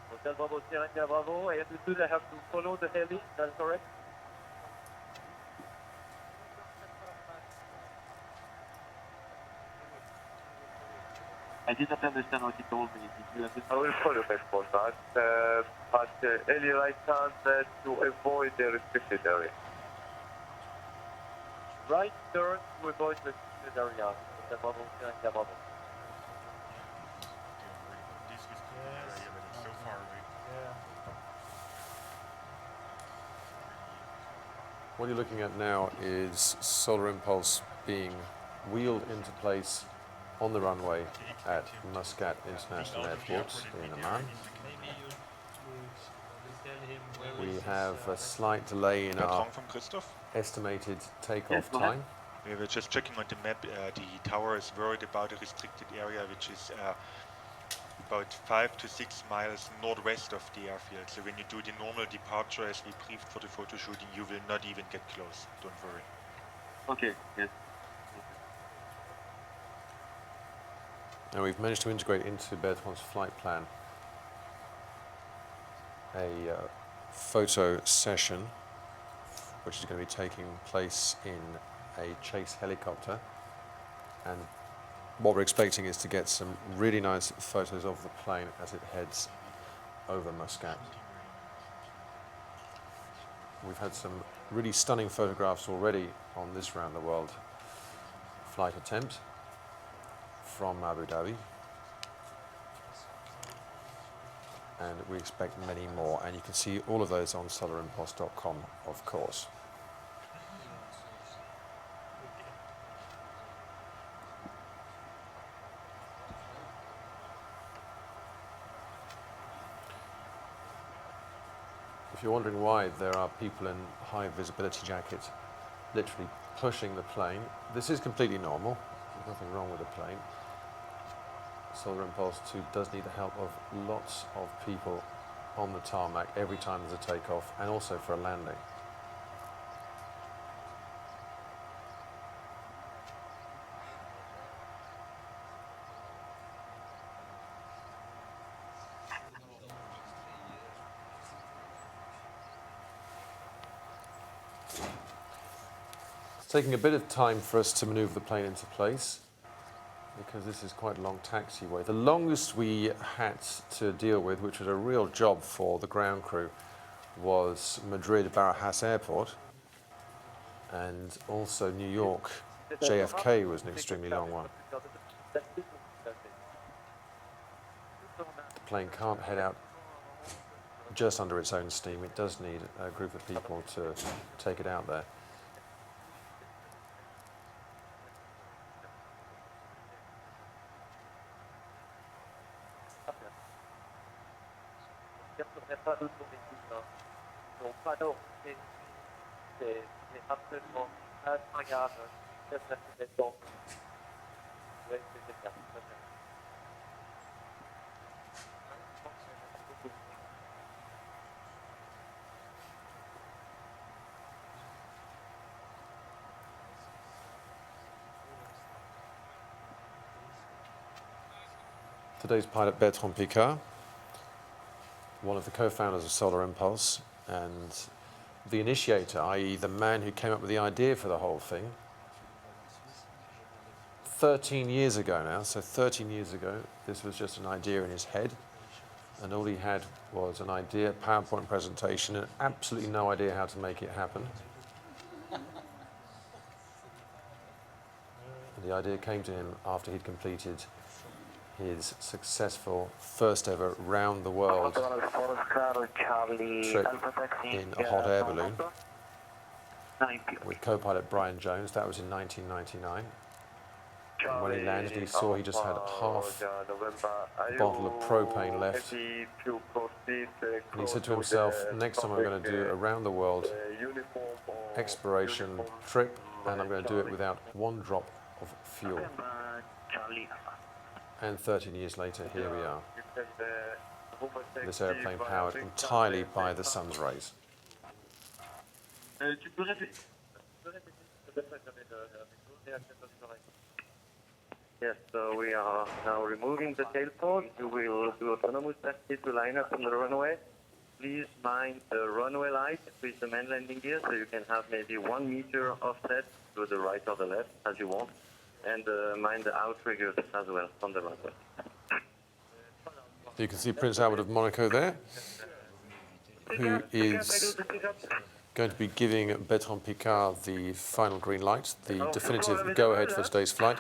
Speaker 8: Hotel Bravo, Sierra India Bravo. I understood I have to follow the heli. That's correct? I didn't understand what he told me. Did you understand?
Speaker 5: I will follow back for that. But early right hand to avoid the restricted area.
Speaker 8: Right turn to avoid the restricted area. Hotel Bravo, Sierra India Bravo.
Speaker 3: This restricted area, but it's so far away.
Speaker 4: Yeah.
Speaker 1: What you're looking at now is Solar Impulse being wheeled into place on the runway at Muscat International Airport in Oman.
Speaker 4: Maybe you tell him where
Speaker 1: We
Speaker 4: is
Speaker 1: have
Speaker 4: this,
Speaker 1: a slight delay in our
Speaker 3: Bertrand from Christoph.
Speaker 1: estimated takeoff
Speaker 8: Yes, go ahead.
Speaker 1: time.
Speaker 3: We were just checking on the map. The tower is worried about a restricted area, which is about 5 to 6 miles northwest of the airfield. So when you do the normal departure as we briefed for the photo shooting, you will not even get close. Don't worry.
Speaker 8: Okay, yes.
Speaker 1: Now we've managed to integrate into Bertrand's flight plan a photo session which is going to be taking place in a chase helicopter, and what we're expecting is to get some really nice photos of the plane as it heads over Muscat. We've had some really stunning photographs already on this round the world flight attempt from Abu Dhabi, and we expect many more, and you can see all of those on solarimpulse.com, of course. If you're wondering why there are people in high visibility jackets literally pushing the plane, this is completely normal. There's nothing wrong with the plane. Solar Impulse 2 does need the help of lots of people on the tarmac every time there's a takeoff, and also for a landing. It's taking a bit of time for us to maneuver the plane into place, because this is quite a long taxiway. The longest we had to deal with, which was a real job for the ground crew, was Madrid-Barajas Airport, and also New York. JFK was an extremely long one. The plane can't head out just under its own steam. It does need a group of people to take it out there. Today's pilot, Bertrand Piccard, one of the co-founders of Solar Impulse, and the initiator, i.e. the man who came up with the idea for the whole thing 13 years ago now. So 13 years ago, this was just an idea in his head, and all he had was an idea, PowerPoint presentation, and absolutely no idea how to make it happen. The idea came to him after he'd completed his successful first ever round the world trip in a hot air balloon with co-pilot Brian Jones. That was in 1999. And when he landed, he saw he just had half a bottle of propane left. And he said to himself, next time I'm going to do a round the world exploration trip, and I'm going to do it without one drop of fuel. And 13 years later, here we are. This airplane powered entirely by the sun's rays.
Speaker 5: Yes, so we are now removing the tailport. You will do autonomous taxi to line up on the runway. Please mind the runway light with the main landing gear, so you can have maybe 1 meter offset to the right or the left, as you want. And mind the outriggers as well on the runway.
Speaker 1: You can see Prince Albert of Monaco there, who is going to be giving Bertrand Piccard the final green light, the definitive go-ahead for today's flight.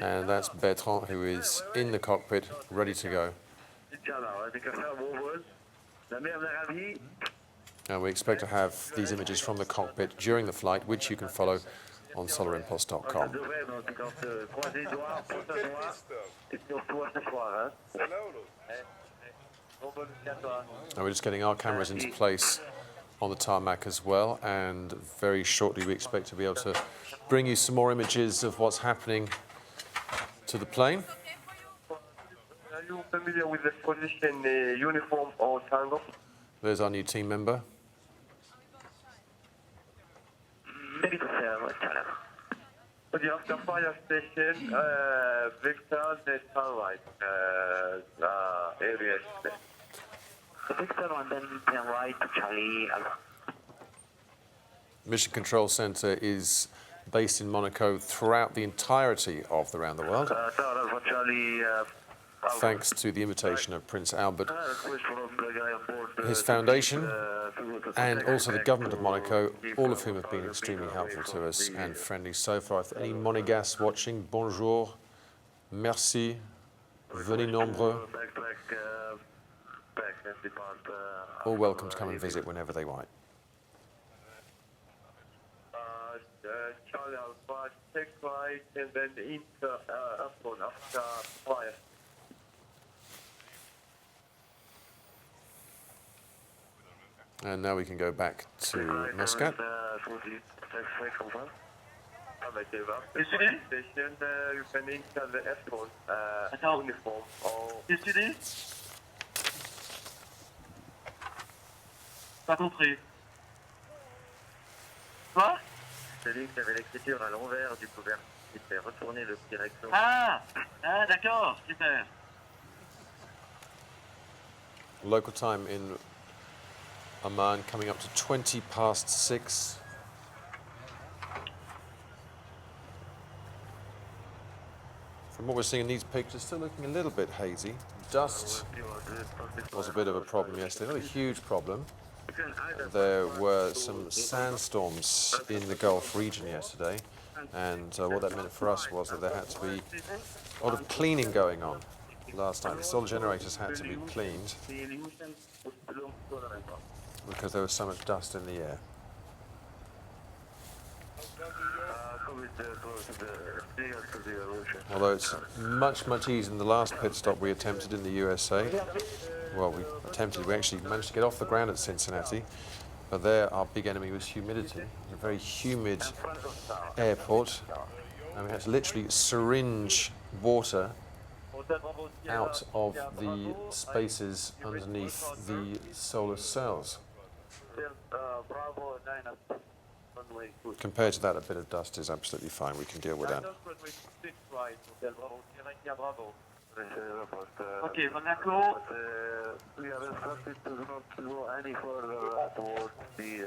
Speaker 1: And that's Bertrand, who is in the cockpit, ready to go. And we expect to have these images from the cockpit during the flight, which you can follow on solarimpulse.com. And we're just getting our cameras into place on the tarmac as well, and very shortly we expect to be able to bring you some more images of what's happening to the plane.
Speaker 5: Are you familiar with the position uniform or tango?
Speaker 1: There's our new team member.
Speaker 5: For the after fire station, Victor, the sunlight area. Victor, and then turn right to Charlie.
Speaker 1: Mission Control Center is based in Monaco throughout the entirety of the Round the World, thanks to the invitation of Prince Albert, his foundation, and also the government of Monaco, all of whom have been extremely helpful to us and friendly so far. If any Monégasques watching, bonjour, merci, venez nombreux. All welcome to come and visit whenever they want.
Speaker 5: Charlie Alpha, take right, and then into after fire.
Speaker 1: And now we can go back to Muscat.
Speaker 5: Station, you can enter the airport uniform.
Speaker 8: Pas compris. Quoi?
Speaker 5: Celui qui avait l'écriture à l'envers du couvercle, qui fait retourner le direction.
Speaker 8: Ah, d'accord, super.
Speaker 1: Local time in Oman coming up to 20 past 6. From what we're seeing in these pictures, still looking a little bit hazy. Dust was a bit of a problem yesterday, not a huge problem. There were some sandstorms in the Gulf region yesterday, and what that meant for us was that there had to be a lot of cleaning going on last night. The solar generators had to be cleaned because there was so much dust in the air. Although it's much, much easier than the last pit stop we attempted in the USA. Well, we actually managed to get off the ground at Cincinnati, but there our big enemy was humidity. A very humid airport, and we had to literally syringe water out of the spaces underneath the solar cells. Compared to that, a bit of dust is absolutely fine. We can deal with that.
Speaker 8: Ok, Monaco.
Speaker 5: We are instructed to not go any further towards the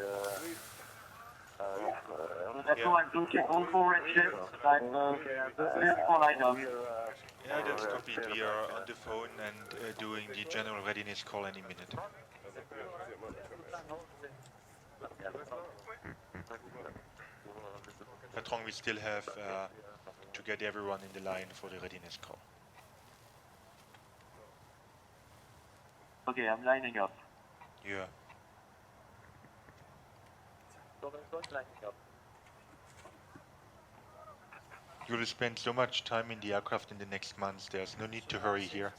Speaker 8: Monaco, I'm looking all for red ship.
Speaker 3: Yeah, that's copied. We are on the phone and doing the general readiness call any minute. Bertrand, we still have to get everyone in the line for the readiness call.
Speaker 8: Okay, I'm lining up.
Speaker 3: Yeah.
Speaker 8: Lining up.
Speaker 3: You will spend so much time in the aircraft in the next months. There's no need to hurry here.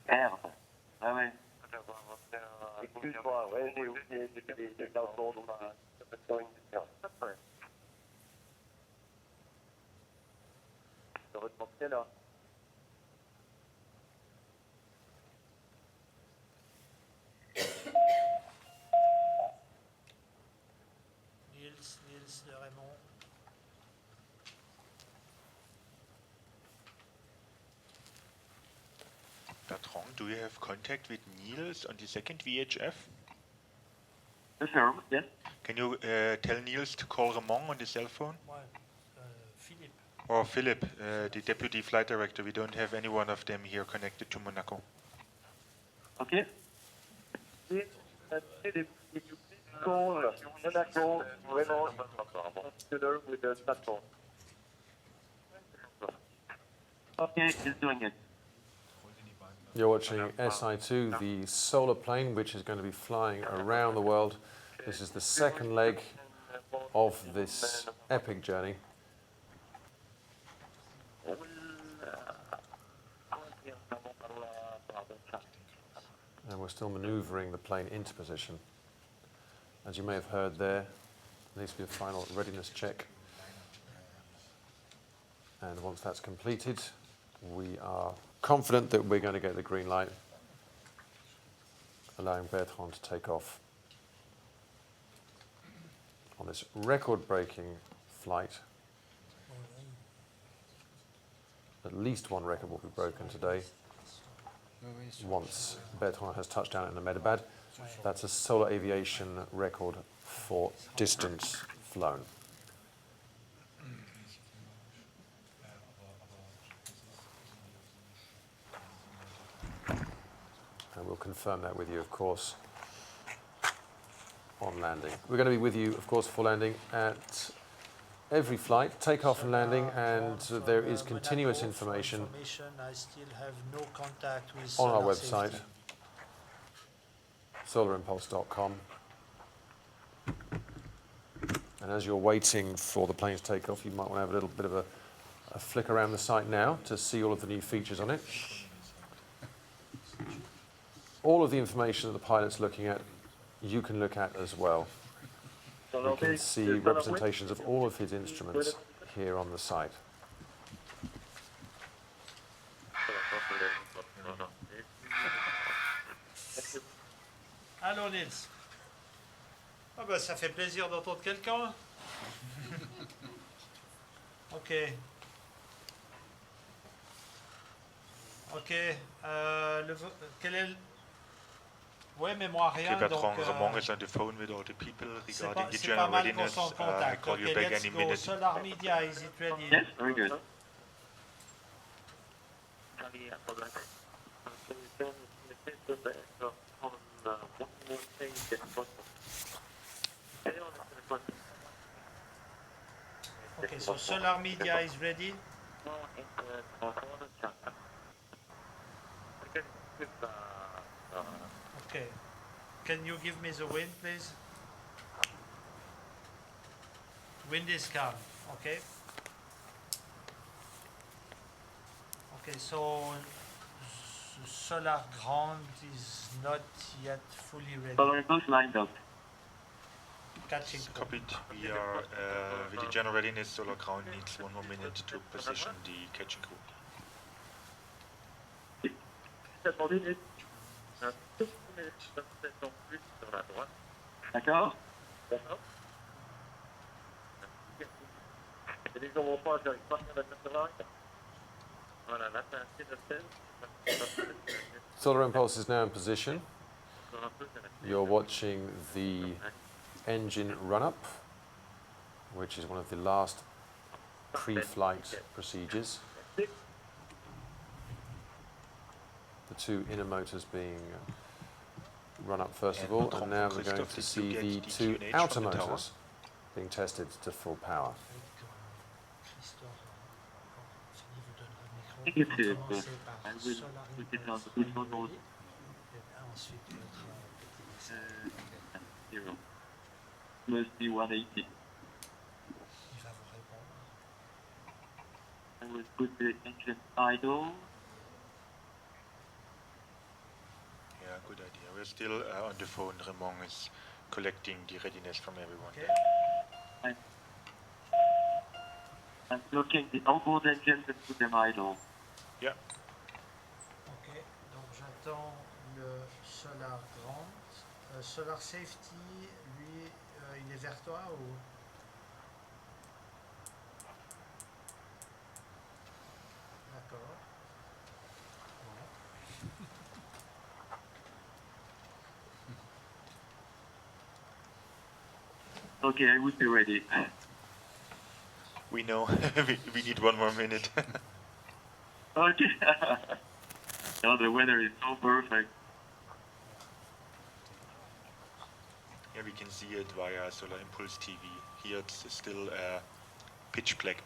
Speaker 8: Merde. Ah ouais. Excuse-moi, ouais, j'ai oublié les downloads. Je remonte là.
Speaker 4: Niels de Raymond.
Speaker 3: Bertrand, do you have contact with Niels on the second VHF?
Speaker 8: Sure, yes.
Speaker 3: Can you tell Niels to call Ramon on the cell phone?
Speaker 4: Philippe.
Speaker 3: Or Philip, the deputy flight director. We don't have any one of them here connected to Monaco.
Speaker 8: Okay. Call Monaco, Raymond, together with the platform. Okay, he's doing it.
Speaker 1: You're watching SI2, the solar plane, which is going to be flying around the world. This is the second leg of this epic journey. And we're still maneuvering the plane into position. As you may have heard there needs to be a final readiness check. And once that's completed, we are confident that we're going to get the green light, allowing Bertrand to take off on this record-breaking flight. At least one record will be broken today once Bertrand has touched down in Ahmedabad. That's a Solar Aviation record for distance flown. And we'll confirm that with you, of course, on landing. We're going to be with you, of course, for landing at every flight, takeoff and landing, and there is continuous information
Speaker 4: I still have no contact with
Speaker 1: on our
Speaker 4: Solar
Speaker 1: website,
Speaker 4: Safety.
Speaker 1: solarimpulse.com. And as you're waiting for the plane's takeoff, you might want to have a little bit of a flick around the site now to see all of the new features on it. All of the information that the pilot's looking at, you can look at as well. We can see representations of all of his instruments here on the site.
Speaker 4: Allô Niels. Ah ben ça fait plaisir d'entendre quelqu'un. Ok. Ok. Quel est le... Ouais, mais moi rien.
Speaker 3: Okay, Bertrand,
Speaker 4: donc,
Speaker 3: Ramon is on the phone with all the people regarding the
Speaker 4: c'est pas
Speaker 3: general
Speaker 4: mal qu'on
Speaker 3: readiness.
Speaker 4: s'en
Speaker 3: I
Speaker 4: contacte.
Speaker 3: call you
Speaker 4: Okay,
Speaker 3: back
Speaker 4: let's
Speaker 3: any
Speaker 4: go.
Speaker 3: minute.
Speaker 4: Solar Media, is it ready?
Speaker 8: Yes, very good.
Speaker 4: Okay, so Solar Media is ready. Okay. Can you give me the wind, please? Wind is calm, okay? Okay, so the solar ground is not yet fully ready.
Speaker 8: Solar Impulse lined up.
Speaker 4: Catching.
Speaker 3: Copied. We are with the general readiness. Solar ground needs 1 more minute to position the catching crew.
Speaker 8: D'accord.
Speaker 1: Solar Impulse is now in position. You're watching the engine run-up, which is one of the last pre-flight procedures. The two inner motors being run up first of all, and now we're going to see the two outer motors being tested to full power.
Speaker 8: Negative. I will put it on the good mode. 0. Must be 180. I will put the engine idle.
Speaker 3: Yeah, good idea. We're still on the phone. Ramon is collecting the readiness from everyone.
Speaker 8: Okay. I'm blocking the onboard engines and put them idle.
Speaker 3: Yeah.
Speaker 4: Ok, donc j'attends le Solar Grand. Solar Safety, lui, il est vers toi ou? D'accord.
Speaker 8: Okay, I will be ready.
Speaker 3: We know. we need 1 more minute.
Speaker 8: Okay. No, the weather is so perfect.
Speaker 3: Yeah, we can see it via Solar Impulse TV. Here it's still pitch black.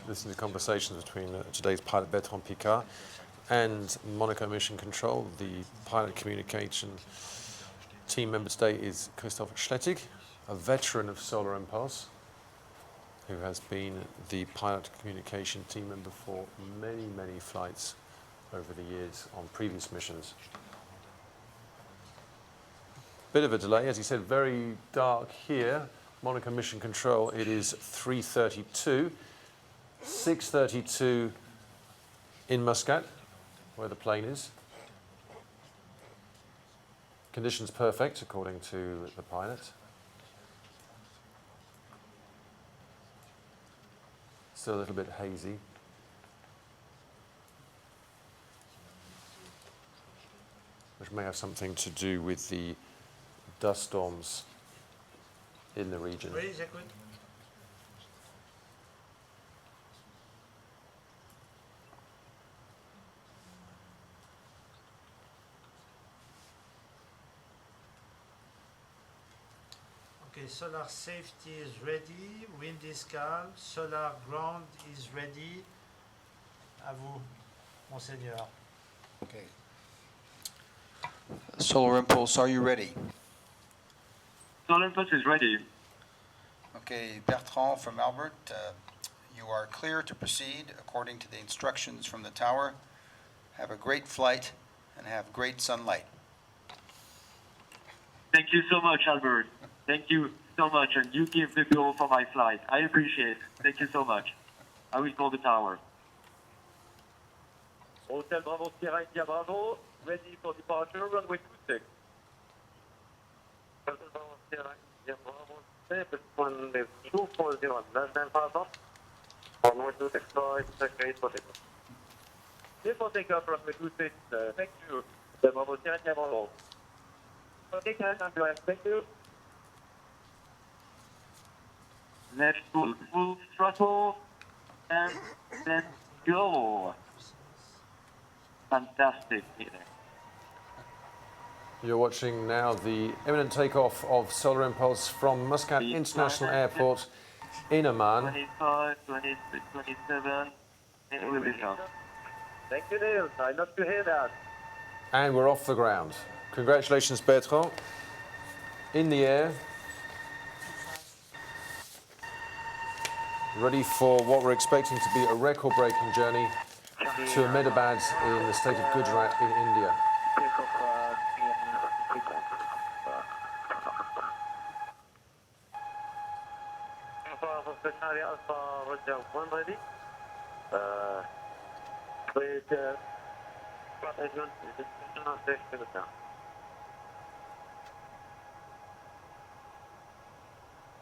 Speaker 1: Listen to the conversations between today's pilot Bertrand Piccard and Monaco Mission Control. The pilot communication team member today is Christoph Schlettig, a veteran of Solar Impulse, who has been the pilot communication team member for many, many flights over the years on previous missions. Bit of a delay, as he said, very dark here. Monaco Mission Control, it is 3:32. 6:32 in Muscat, where the plane is. Conditions perfect, according to the pilot. Still a little bit hazy. Which may have something to do with the dust storms in the region.
Speaker 4: Oui, j'écoute. Okay, solar safety is ready, wind is calm, solar ground is ready. À vous, Monseigneur.
Speaker 9: Okay. Solar Impulse, are you ready?
Speaker 8: Solar Impulse is ready.
Speaker 9: Okay, Bertrand from Albert, you are clear to proceed according to the instructions from the tower. Have a great flight and have great sunlight.
Speaker 8: Thank you so much, Albert. Thank you so much, and you give the go for my flight. I appreciate it. Thank you so much. I will call the tower.
Speaker 5: Hotel Bravo Sierra India Bravo, ready for departure, runway 26. Hotel Bravo Sierra India Bravo, stable 240, less than 5 knots. Runway 26, great for takeoff. Clear for takeoff, runway 26, thank you. Hotel Bravo Sierra India Bravo. Okay, thank you.
Speaker 8: Let's go full throttle, and let's go. Fantastic.
Speaker 1: You're watching now the imminent takeoff of Solar Impulse from Muscat International Airport in Oman.
Speaker 8: 25, 26, 27, it will be shot.
Speaker 5: Thank you, Neil. I love to hear that.
Speaker 1: And we're off the ground. Congratulations, Bertrand. In the air. Ready for what we're expecting to be a record-breaking journey to Ahmedabad in the state of Gujarat in India.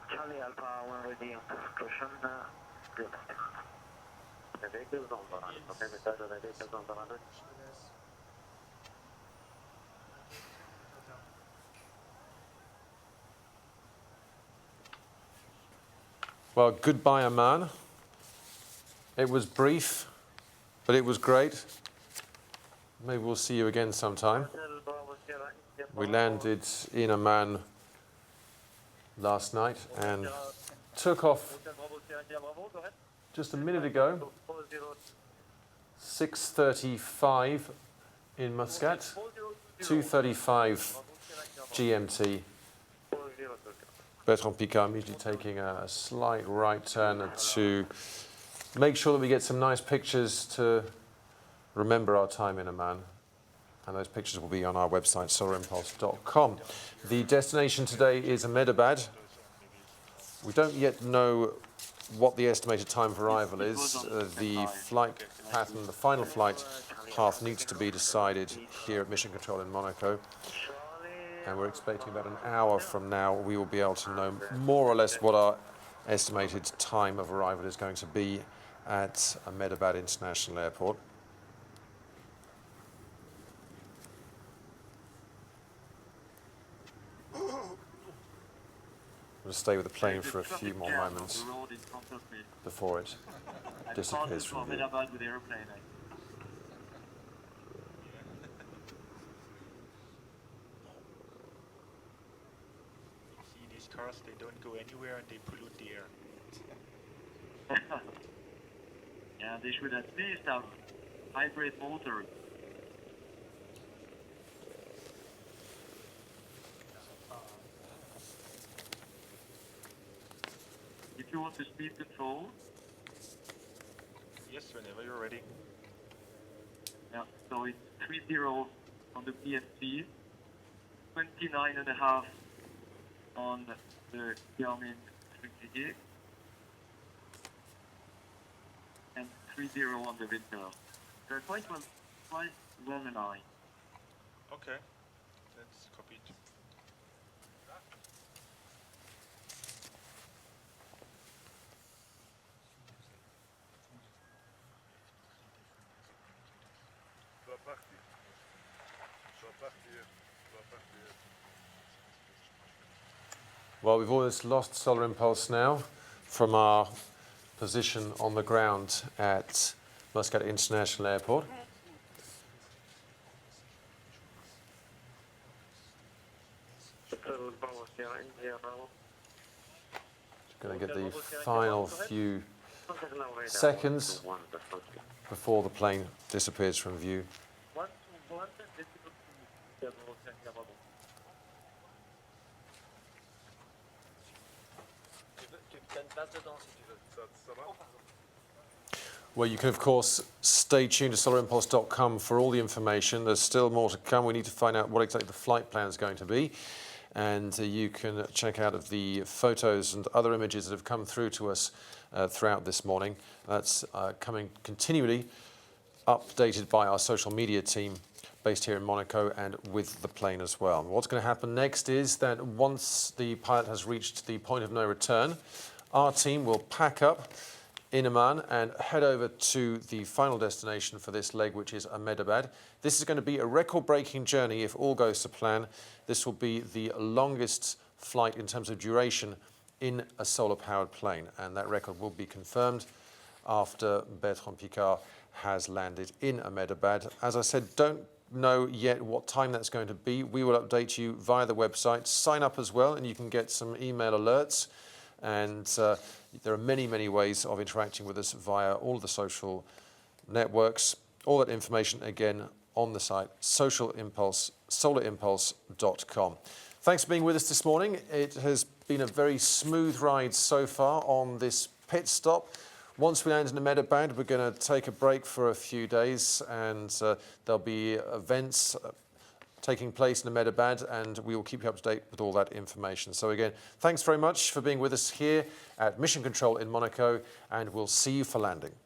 Speaker 5: Charlie Alpha 1 ready on construction. Good. The vehicle's on the run. Okay, because the vehicle's on the run.
Speaker 1: Well, goodbye, Oman. It was brief, but it was great. Maybe we'll see you again sometime. We landed in Oman last night and took off just a minute ago, 6:35 in Muscat, 2:35 GMT. Bertrand Piccard immediately taking a slight right turn to make sure that we get some nice pictures to remember our time in Oman. And those pictures will be on our website, solarimpulse.com. The destination today is Ahmedabad. We don't yet know what the estimated time of arrival is. The flight pattern, the final flight path needs to be decided here at Mission Control in Monaco. And we're expecting about an hour from now we will be able to know more or less what our estimated time of arrival is going to be at Ahmedabad International Airport. We'll stay with the plane for a few more moments before it disappears from view.
Speaker 3: See, these cars, they don't go anywhere and they pollute the air.
Speaker 8: Yeah, they should at least have hybrid motor. If you want to speed control.
Speaker 3: Yes, whenever you're ready.
Speaker 8: Yeah, so it's 30 on the PFC, 29.5 on the Garmin 3G, and 30 on the Winter. They're quite well aligned.
Speaker 3: Okay, that's copied.
Speaker 1: Well, we've almost lost Solar Impulse now from our position on the ground at Muscat International Airport. Just going to get the final few seconds before the plane disappears from view. Well, you can, of course, stay tuned to solarimpulse.com for all the information. There's still more to come. We need to find out what exactly the flight plan is going to be. And you can check out of the photos and other images that have come through to us throughout this morning. That's coming continually, updated by our social media team based here in Monaco and with the plane as well. What's going to happen next is that once the pilot has reached the point of no return, our team will pack up in Oman and head over to the final destination for this leg, which is Ahmedabad. This is going to be a record-breaking journey if all goes to plan. This will be the longest flight in terms of duration in a solar-powered plane, and that record will be confirmed after Bertrand Piccard has landed in Ahmedabad. As I said, don't know yet what time that's going to be. We will update you via the website. Sign up as well, and you can get some email alerts. And there are many, many ways of interacting with us via all the social networks. All that information, again, on the site, solarimpulse.com. Thanks for being with us this morning. It has been a very smooth ride so far on this pit stop. Once we land in Ahmedabad, we're going to take a break for a few days, and there'll be events taking place in Ahmedabad, and we will keep you up to date with all that information. So again, thanks very much for being with us here at Mission Control in Monaco, and we'll see you for landing.